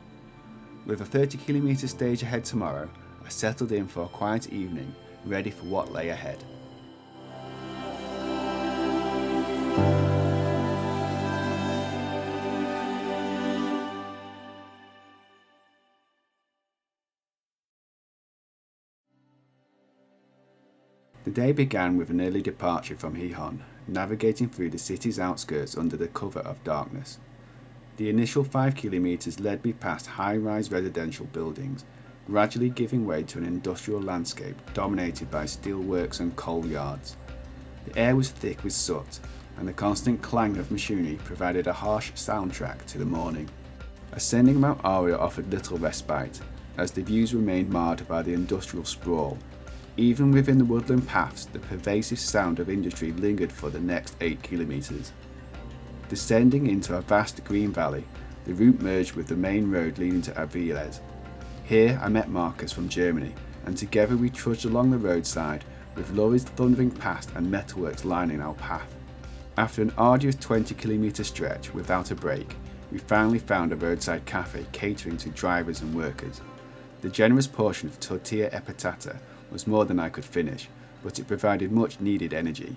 With a 30km stage ahead tomorrow, I settled in for a quiet evening, ready for what lay ahead. The day began with an early departure from Gijón, navigating through the city's outskirts under the cover of darkness. The initial 5 kilometres led me past high-rise residential buildings, gradually giving way to an industrial landscape dominated by steelworks and coal yards. The air was thick with soot, and the constant clang of machinery provided a harsh soundtrack to the morning. Ascending Mount Aria offered little respite, as the views remained marred by the industrial sprawl. Even within the woodland paths, the pervasive sound of industry lingered for the next 8 kilometres. Descending into a vast green valley, the route merged with the main road leading to Urdiales. Here I met Marcus from Germany, and together we trudged along the roadside, with lorries thundering past and metalworks lining our path. After an arduous 20km stretch without a break, we finally found a roadside cafe catering to drivers and workers. The generous portion of tortilla e patata was more than I could finish, but it provided much needed energy.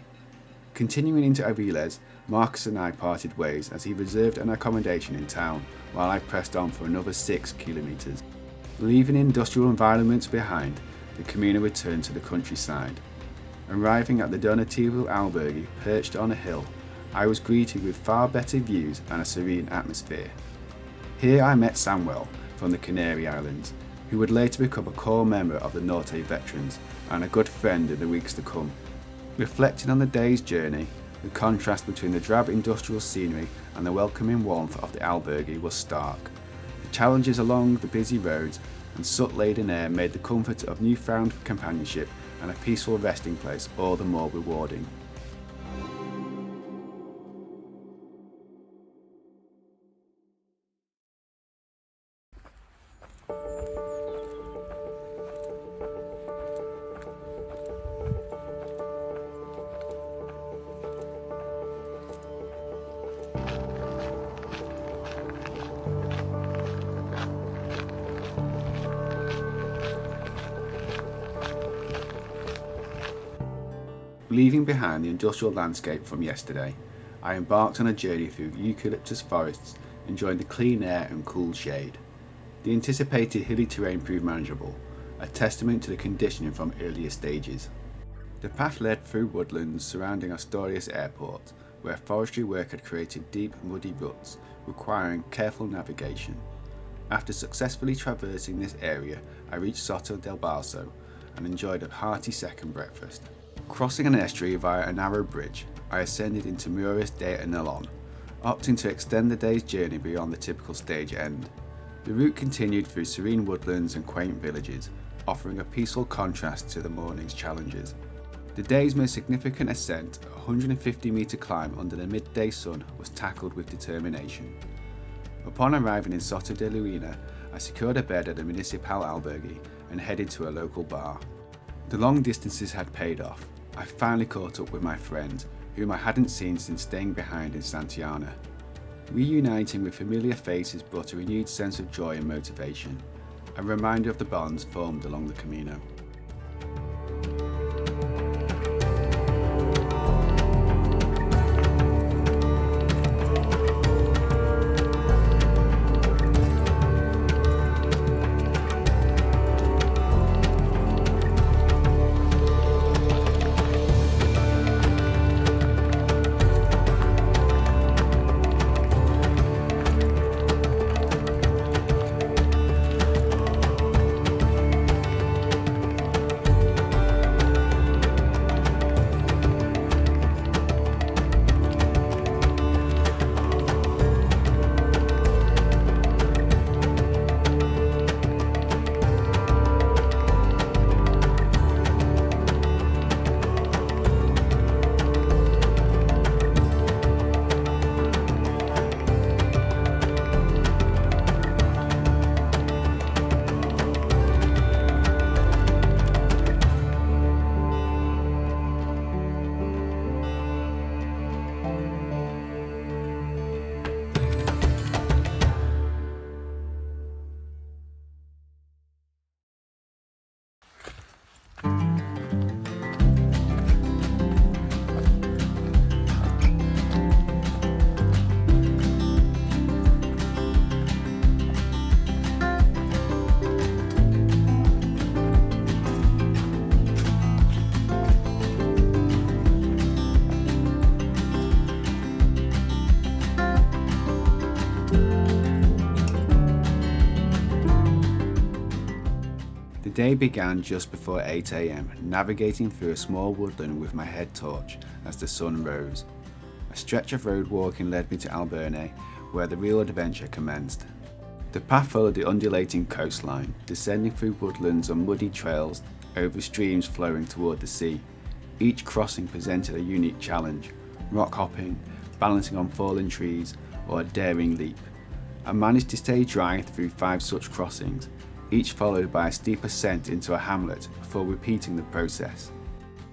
Continuing into Urdiales, Marcus and I parted ways as he reserved an accommodation in town while I pressed on for another 6 kilometres. Leaving industrial environments behind, the Camino returned to the countryside. Arriving at the Donativo albergue perched on a hill, I was greeted with far better views and a serene atmosphere. Here I met Samuel from the Canary Islands, who would later become a core member of the Norte veterans and a good friend in the weeks to come. Reflecting on the day's journey, the contrast between the drab industrial scenery and the welcoming warmth of the albergue was stark. The challenges along the busy roads and soot-laden air made the comfort of newfound companionship and a peaceful resting place all the more rewarding. Leaving behind the industrial landscape from yesterday, I embarked on a journey through eucalyptus forests, enjoying the clean air and cool shade. The anticipated hilly terrain proved manageable, a testament to the conditioning from earlier stages. The path led through woodlands surrounding Asturias airport, where forestry work had created deep, muddy ruts, requiring careful navigation. After successfully traversing this area, I reached Soto del Balso and enjoyed a hearty second breakfast. Crossing an estuary via a narrow bridge, I ascended into Muras de Anelon, opting to extend the day's journey beyond the typical stage end. The route continued through serene woodlands and quaint villages, offering a peaceful contrast to the morning's challenges. The day's most significant ascent, a 150-metre climb under the midday sun, was tackled with determination. Upon arriving in Soto de Luina, I secured a bed at the municipal albergue and headed to a local bar. The long distances had paid off. I finally caught up with my friends, whom I hadn't seen since staying behind in Santillana. Reuniting with familiar faces brought a renewed sense of joy and motivation, a reminder of the bonds formed along the Camino. The day began just before 8 AM, navigating through a small woodland with my head torch as the sun rose. A stretch of road walking led me to Alburne, where the real adventure commenced. The path followed the undulating coastline, descending through woodlands on muddy trails over streams flowing toward the sea. Each crossing presented a unique challenge: rock hopping, balancing on fallen trees, or a daring leap. I managed to stay dry through 5 such crossings, each followed by a steep ascent into a hamlet before repeating the process.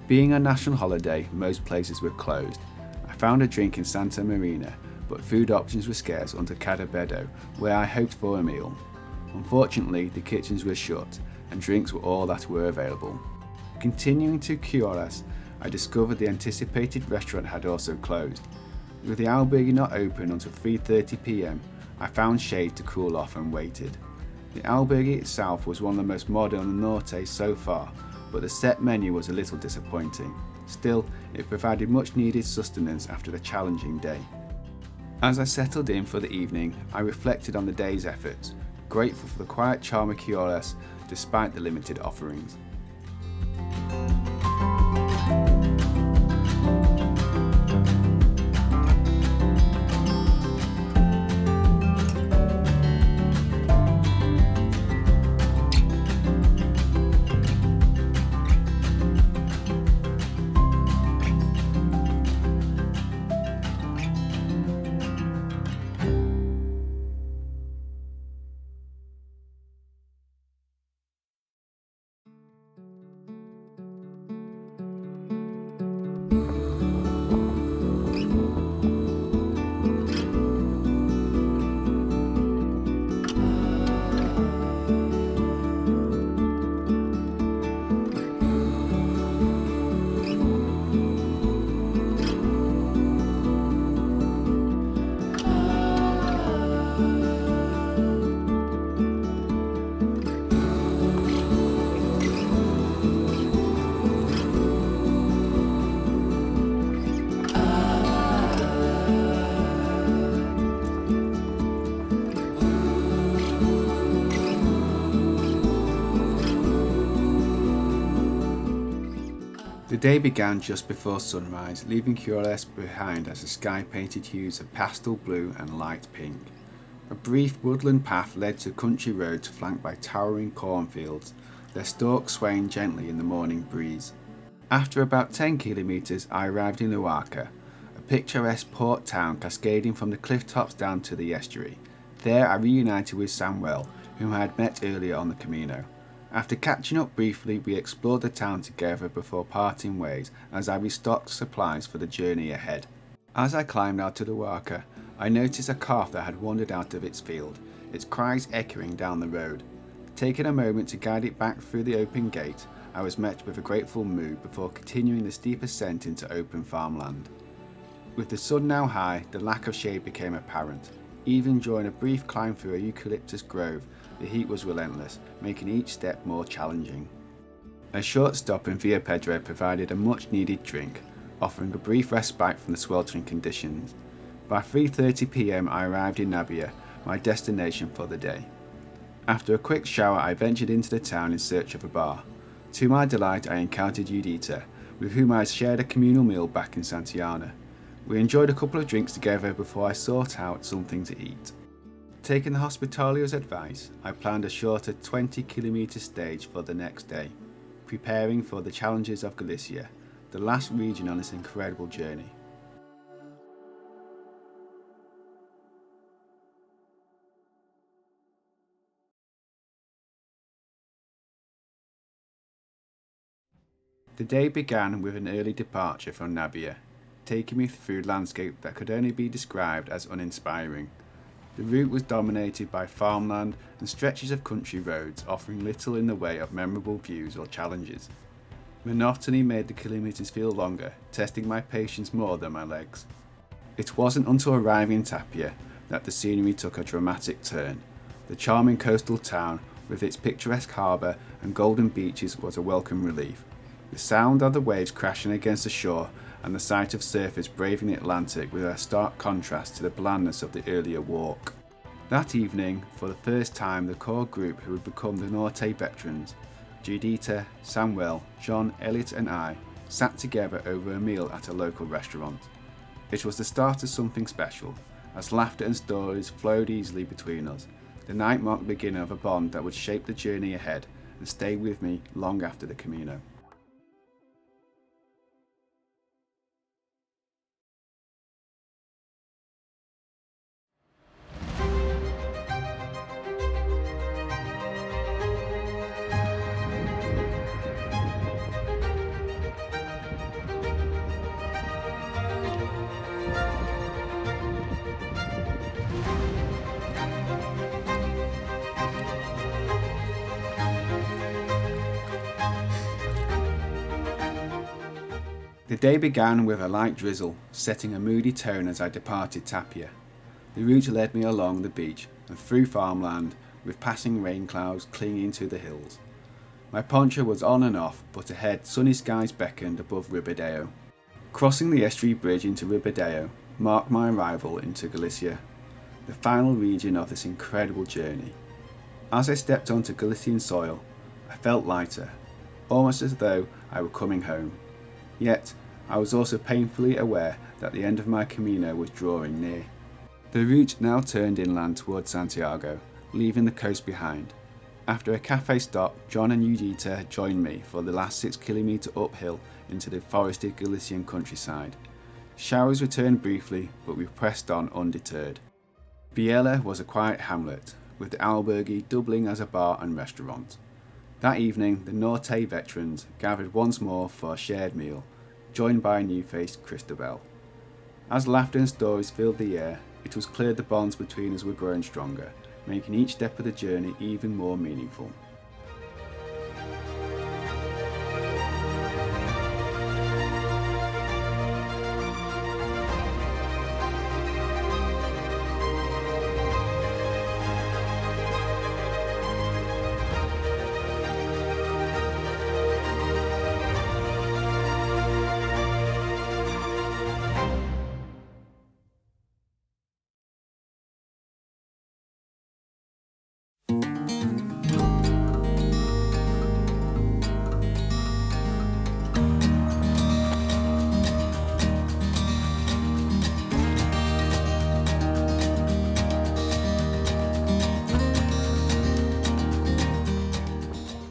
Being a national holiday, most places were closed. I found a drink in Santa Marina, but food options were scarce under Cadabedo, where I hoped for a meal. Unfortunately, the kitchens were shut, and drinks were all that were available. Continuing to Cioras, I discovered the anticipated restaurant had also closed. With the albergue not open until 3:30 PM, I found shade to cool off and waited. The albergue itself was one of the most modern on the Norte so far, but the set menu was a little disappointing. Still, it provided much needed sustenance after the challenging day. As I settled in for the evening, I reflected on the day's efforts, grateful for the quiet charm of Cioras despite the limited offerings. The day began just before sunrise, leaving Cioras behind as the sky painted hues of pastel blue and light pink. A brief woodland path led to country roads flanked by towering cornfields, their stalks swaying gently in the morning breeze. After about 10 kilometres, I arrived in Luarca, a picturesque port town cascading from the cliff tops down to the estuary. There I reunited with Samuel, whom I had met earlier on the Camino. After catching up briefly, we explored the town together before parting ways as I restocked supplies for the journey ahead. As I climbed out of the Waka, I noticed a calf that had wandered out of its field, its cries echoing down the road. Taking a moment to guide it back through the open gate, I was met with a grateful mood before continuing the steep ascent into open farmland. With the sun now high, the lack of shade became apparent. Even during a brief climb through a eucalyptus grove, the heat was relentless, making each step more challenging. A short stop in Via Pedra provided a much needed drink, offering a brief respite from the sweltering conditions. By 3:30 p.m. I arrived in Navia, my destination for the day. After a quick shower, I ventured into the town in search of a bar. To my delight, I encountered Judita, with whom I shared a communal meal back in Santillana. We enjoyed a couple of drinks together before I sought out something to eat. Taking the hospitalier's advice, I planned a shorter 20-kilometre stage for the next day, preparing for the challenges of Galicia, the last region on this incredible journey. The day began with an early departure from Navia, taking me through landscape that could only be described as uninspiring. The route was dominated by farmland and stretches of country roads offering little in the way of memorable views or challenges. Monotony made the kilometres feel longer, testing my patience more than my legs. It wasn't until arriving in Tapia that the scenery took a dramatic turn. The charming coastal town, with its picturesque harbour and golden beaches, was a welcome relief. The sound of the waves crashing against the shore and the sight of surfers braving the Atlantic was a stark contrast to the blandness of the earlier walk. That evening, for the first time, the core group who would become the Norte veterans, Judita, Samuel, John, Elliot and I, sat together over a meal at a local restaurant. It was the start of something special, as laughter and stories flowed easily between us. The night marked the beginning of a bond that would shape the journey ahead and stay with me long after the Camino. The day began with a light drizzle, setting a moody tone as I departed Tapia. The route led me along the beach and through farmland, with passing rain clouds clinging to the hills. My poncho was on and off, but ahead sunny skies beckoned above Ribadesella. Crossing the estuary bridge into Ribadesella marked my arrival into Galicia, the final region of this incredible journey. As I stepped onto Galician soil, I felt lighter, almost as though I were coming home. Yet, I was also painfully aware that the end of my Camino was drawing near. The route now turned inland towards Santiago, leaving the coast behind. After a cafe stop, John and Judita joined me for the last 6 kilometre uphill into the forested Galician countryside. Showers returned briefly, but we pressed on undeterred. Biella was a quiet hamlet, with the albergue doubling as a bar and restaurant. That evening, the Norte veterans gathered once more for a shared meal, joined by a new-faced Cristobal. As laughter and stories filled the air, it was clear the bonds between us were growing stronger, making each step of the journey even more meaningful.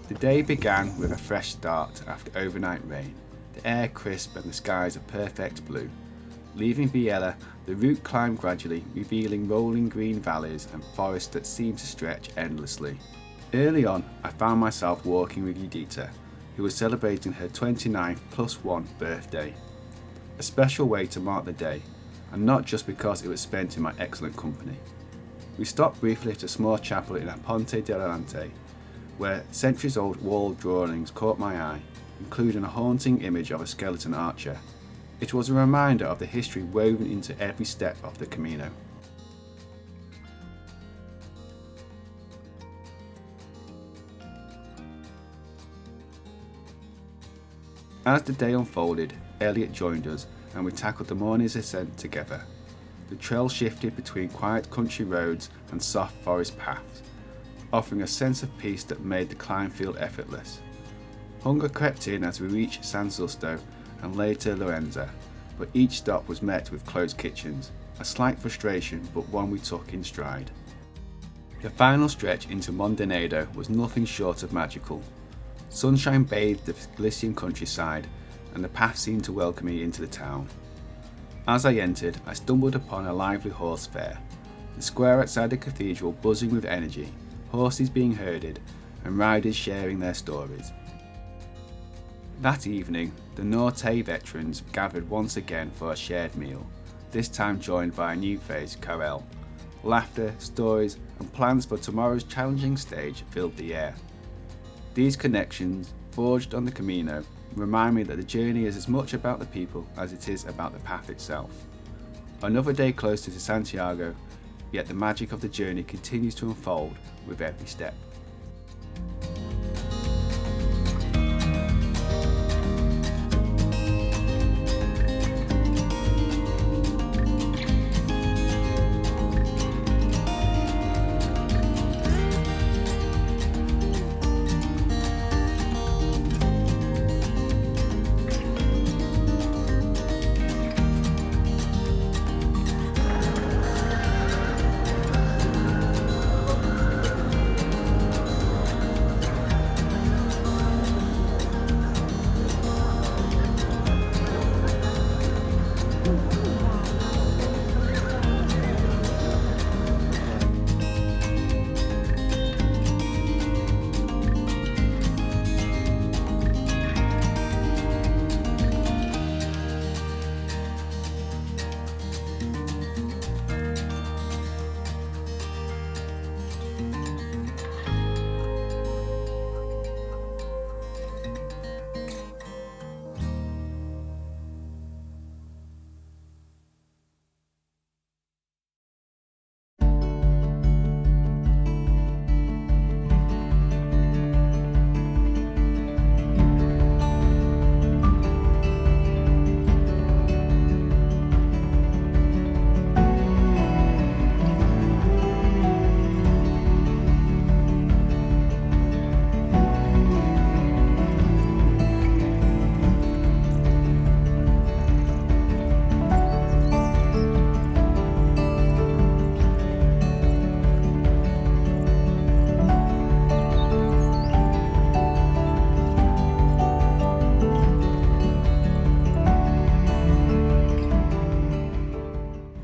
The day began with a fresh start after overnight rain, the air crisp and the skies a perfect blue. Leaving Biella, the route climbed gradually, revealing rolling green valleys and forests that seemed to stretch endlessly. Early on, I found myself walking with Judita, who was celebrating her 29th plus 1 birthday. A special way to mark the day, and not just because it was spent in my excellent company. We stopped briefly at a small chapel in Ponte dell'Ante, where centuries-old wall drawings caught my eye, including a haunting image of a skeleton archer. It was a reminder of the history woven into every step of the Camino. As the day unfolded, Elliot joined us and we tackled the morning's ascent together. The trail shifted between quiet country roads and soft forest paths, offering a sense of peace that made the climb feel effortless. Hunger crept in as we reached San Giusto and later Lorenza, but each stop was met with closed kitchens, a slight frustration but one we took in stride. The final stretch into Mondonedo was nothing short of magical. Sunshine bathed the Galician countryside and the path seemed to welcome me into the town. As I entered, I stumbled upon a lively horse fair, the square outside the cathedral buzzing with energy, horses being herded and riders sharing their stories. That evening, the Norte veterans gathered once again for a shared meal, this time joined by a new face, Karel. Laughter, stories and plans for tomorrow's challenging stage filled the air. These connections, forged on the Camino, remind me that the journey is as much about the people as it is about the path itself. Another day closer to Santiago, yet the magic of the journey continues to unfold with every step.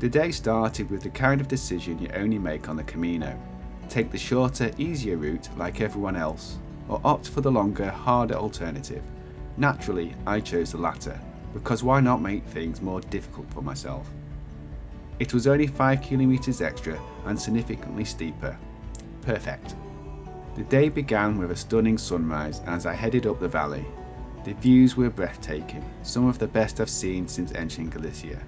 The day started with the kind of decision you only make on the Camino. Take the shorter, easier route like everyone else, or opt for the longer, harder alternative. Naturally, I chose the latter, because why not make things more difficult for myself? It was only 5 kilometers extra and significantly steeper. Perfect. The day began with a stunning sunrise as I headed up the valley. The views were breathtaking, some of the best I've seen since entering Galicia.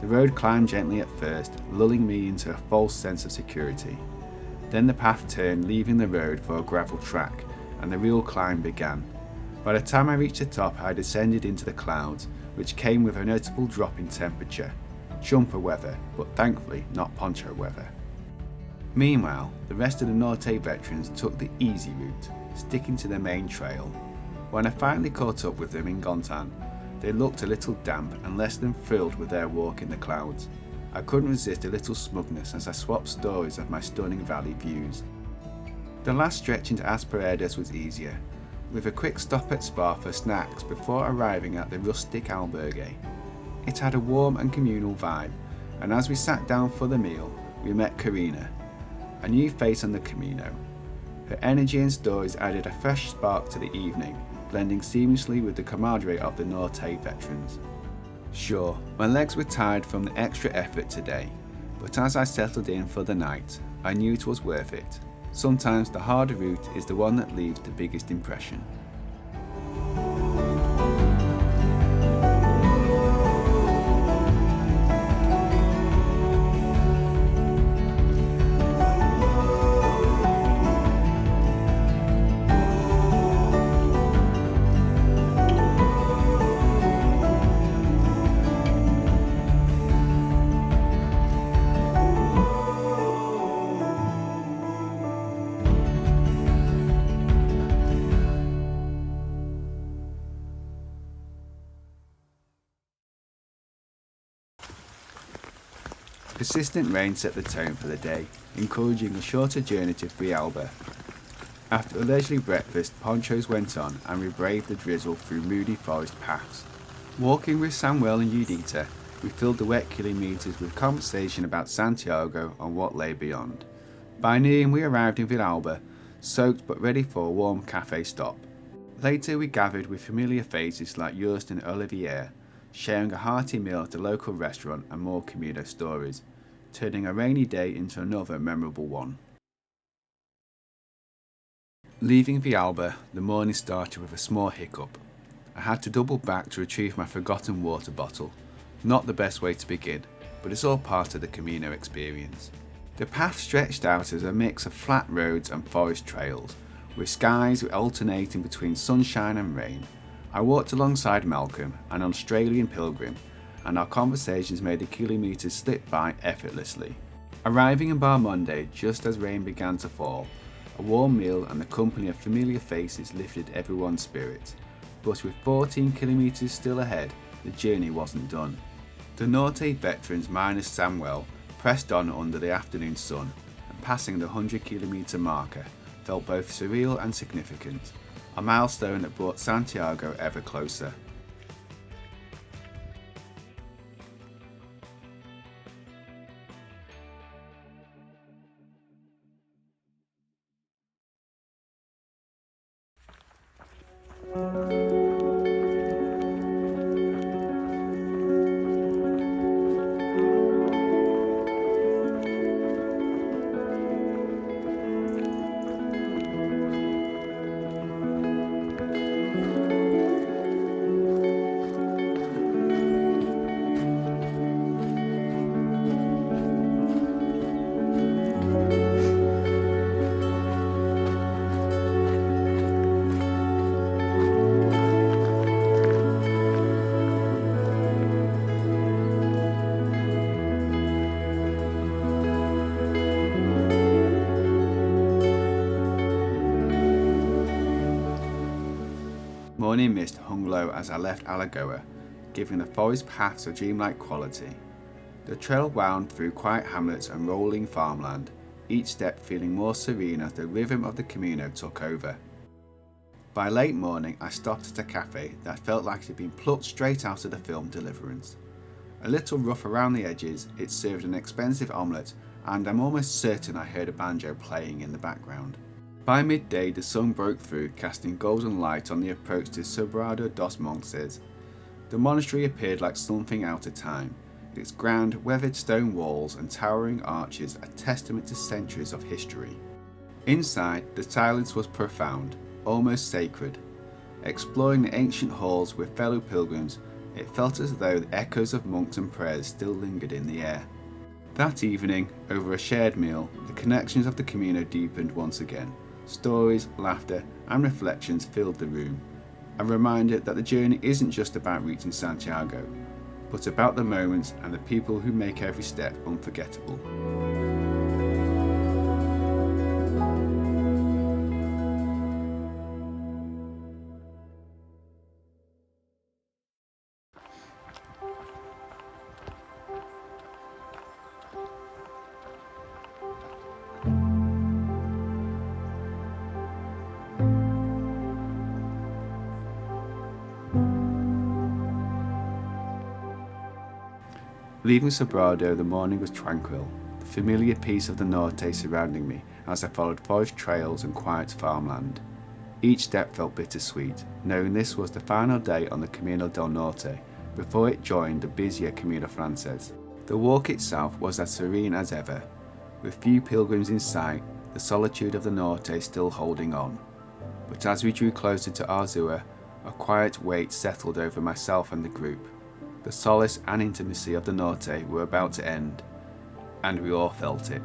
The road climbed gently at first, lulling me into a false sense of security. Then the path turned, leaving the road for a gravel track, and the real climb began. By the time I reached the top, I descended into the clouds, which came with a notable drop in temperature. Jumper weather, but thankfully not poncho weather. Meanwhile, the rest of the Norte veterans took the easy route, sticking to the main trail. When I finally caught up with them in Gontan, they looked a little damp and less than thrilled with their walk in the clouds. I couldn't resist a little smugness as I swapped stories of my stunning valley views. The last stretch into As Peredes was easier, with a quick stop at Spa for snacks before arriving at the rustic albergue. It had a warm and communal vibe, and as we sat down for the meal, we met Karina, a new face on the Camino. Her energy and stories added a fresh spark to the evening, blending seamlessly with the camaraderie of the Norte veterans. Sure, my legs were tired from the extra effort today, but as I settled in for the night, I knew it was worth it. Sometimes the harder route is the one that leaves the biggest impression. Persistent rain set the tone for the day, encouraging a shorter journey to Villalba. After a leisurely breakfast, ponchos went on and we braved the drizzle through moody forest paths. Walking with Samuel and Judita, we filled the wet kilometres with conversation about Santiago and what lay beyond. By noon we arrived in Villalba, soaked but ready for a warm cafe stop. Later we gathered with familiar faces like Joost and Olivier, sharing a hearty meal at a local restaurant and more Camino stories, turning a rainy day into another memorable one. Leaving Villalba, the morning started with a small hiccup. I had to double back to retrieve my forgotten water bottle. Not the best way to begin, but it's all part of the Camino experience. The path stretched out as a mix of flat roads and forest trails, with skies alternating between sunshine and rain. I walked alongside Malcolm, an Australian pilgrim, and our conversations made the kilometres slip by effortlessly. Arriving in Barmonde just as rain began to fall, a warm meal and the company of familiar faces lifted everyone's spirits. But with 14 kilometres still ahead, the journey wasn't done. The Norte veterans minus Samuel pressed on under the afternoon sun, and passing the 100-kilometre marker felt both surreal and significant, a milestone that brought Santiago ever closer. Morning mist hung low as I left A Lagoa, giving the forest paths a dreamlike quality. The trail wound through quiet hamlets and rolling farmland, each step feeling more serene as the rhythm of the Camino took over. By late morning I stopped at a cafe that felt like it had been plucked straight out of the film Deliverance. A little rough around the edges, it served an expensive omelette, and I'm almost certain I heard a banjo playing in the background. By midday the sun broke through, casting golden light on the approach to Sobrado dos Montes. The monastery appeared like something out of time, its grand, weathered stone walls and towering arches a testament to centuries of history. Inside, the silence was profound, almost sacred. Exploring the ancient halls with fellow pilgrims, it felt as though the echoes of monks and prayers still lingered in the air. That evening, over a shared meal, the connections of the Camino deepened once again. Stories, laughter, and reflections filled the room, a reminder that the journey isn't just about reaching Santiago, but about the moments and the people who make every step unforgettable. Leaving Sobrado, the morning was tranquil. The familiar peace of the Norte surrounding me as I followed forest trails and quiet farmland. Each step felt bittersweet, knowing this was the final day on the Camino del Norte before it joined the busier Camino Frances. The walk itself was as serene as ever, with few pilgrims in sight, the solitude of the Norte still holding on. But as we drew closer to Arzua, a quiet weight settled over myself and the group. The solace and intimacy of the Norte were about to end, and we all felt it.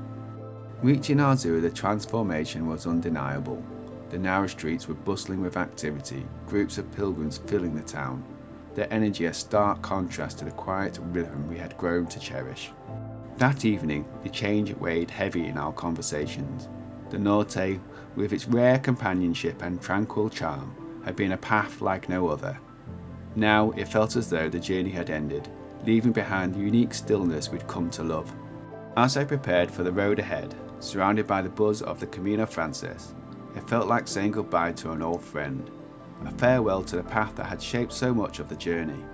Reaching Arzua, the transformation was undeniable. The narrow streets were bustling with activity, groups of pilgrims filling the town, their energy a stark contrast to the quiet rhythm we had grown to cherish. That evening, the change weighed heavy in our conversations. The Norte, with its rare companionship and tranquil charm, had been a path like no other. Now it felt as though the journey had ended, leaving behind the unique stillness we'd come to love. As I prepared for the road ahead, surrounded by the buzz of the Camino Frances, it felt like saying goodbye to an old friend, a farewell to the path that had shaped so much of the journey.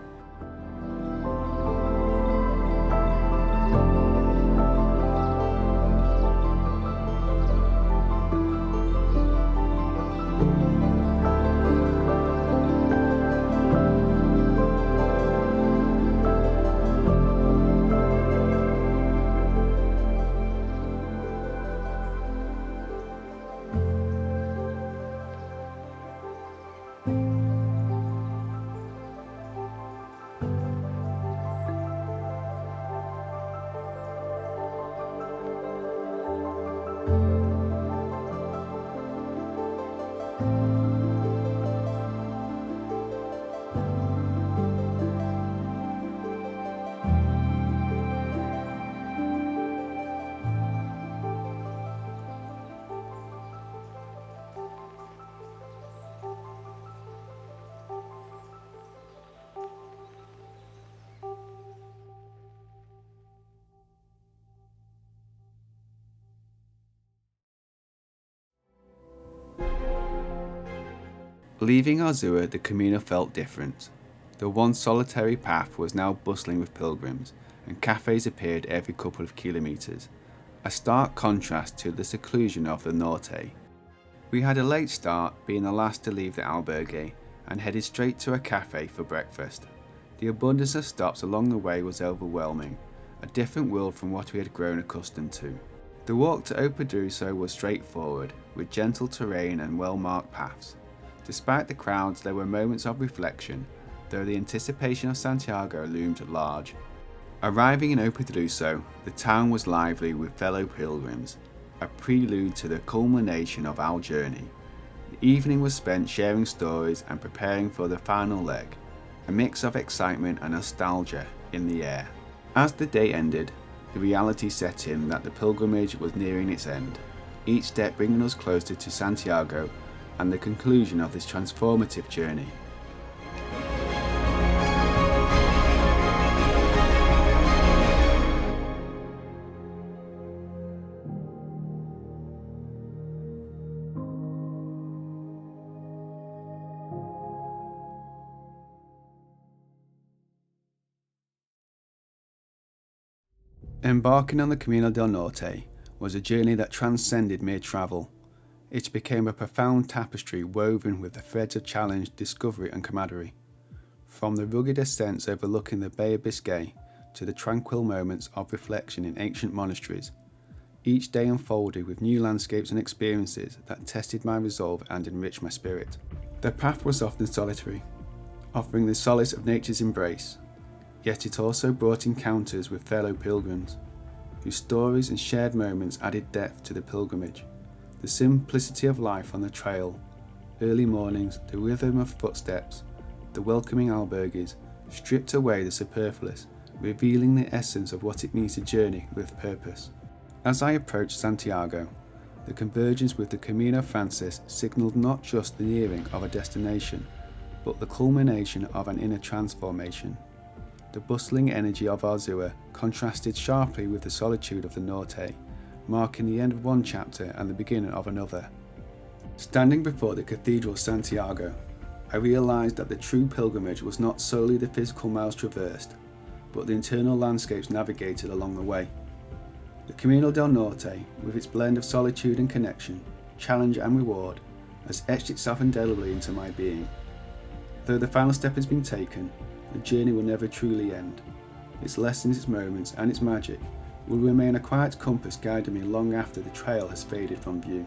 Leaving Arzua, the Camino felt different. The once solitary path was now bustling with pilgrims, and cafes appeared every couple of kilometres, a stark contrast to the seclusion of the Norte. We had a late start, being the last to leave the albergue, and headed straight to a cafe for breakfast. The abundance of stops along the way was overwhelming, a different world from what we had grown accustomed to. The walk to O Pedrouzo was straightforward, with gentle terrain and well-marked paths. Despite the crowds, there were moments of reflection, though the anticipation of Santiago loomed large. Arriving in O Pedrouzo, the town was lively with fellow pilgrims, a prelude to the culmination of our journey. The evening was spent sharing stories and preparing for the final leg, a mix of excitement and nostalgia in the air. As the day ended, the reality set in that the pilgrimage was nearing its end, each step bringing us closer to Santiago and the conclusion of this transformative journey. Embarking on the Camino del Norte was a journey that transcended mere travel. It became a profound tapestry woven with the threads of challenge, discovery and camaraderie. From the rugged ascents overlooking the Bay of Biscay to the tranquil moments of reflection in ancient monasteries, each day unfolded with new landscapes and experiences that tested my resolve and enriched my spirit. The path was often solitary, offering the solace of nature's embrace, yet it also brought encounters with fellow pilgrims, whose stories and shared moments added depth to the pilgrimage. The simplicity of life on the trail, early mornings, the rhythm of footsteps, the welcoming albergues, stripped away the superfluous, revealing the essence of what it means to journey with purpose. As I approached Santiago, the convergence with the Camino Frances signalled not just the nearing of a destination, but the culmination of an inner transformation. The bustling energy of Arzua contrasted sharply with the solitude of the Norte, marking the end of one chapter and the beginning of another. Standing before the Cathedral of Santiago, I realised that the true pilgrimage was not solely the physical miles traversed, but the internal landscapes navigated along the way. The Camino del Norte, with its blend of solitude and connection, challenge and reward, has etched itself indelibly into my being. Though the final step has been taken, the journey will never truly end. Its lessons, its moments, and its magic will remain a quiet compass guiding me long after the trail has faded from view.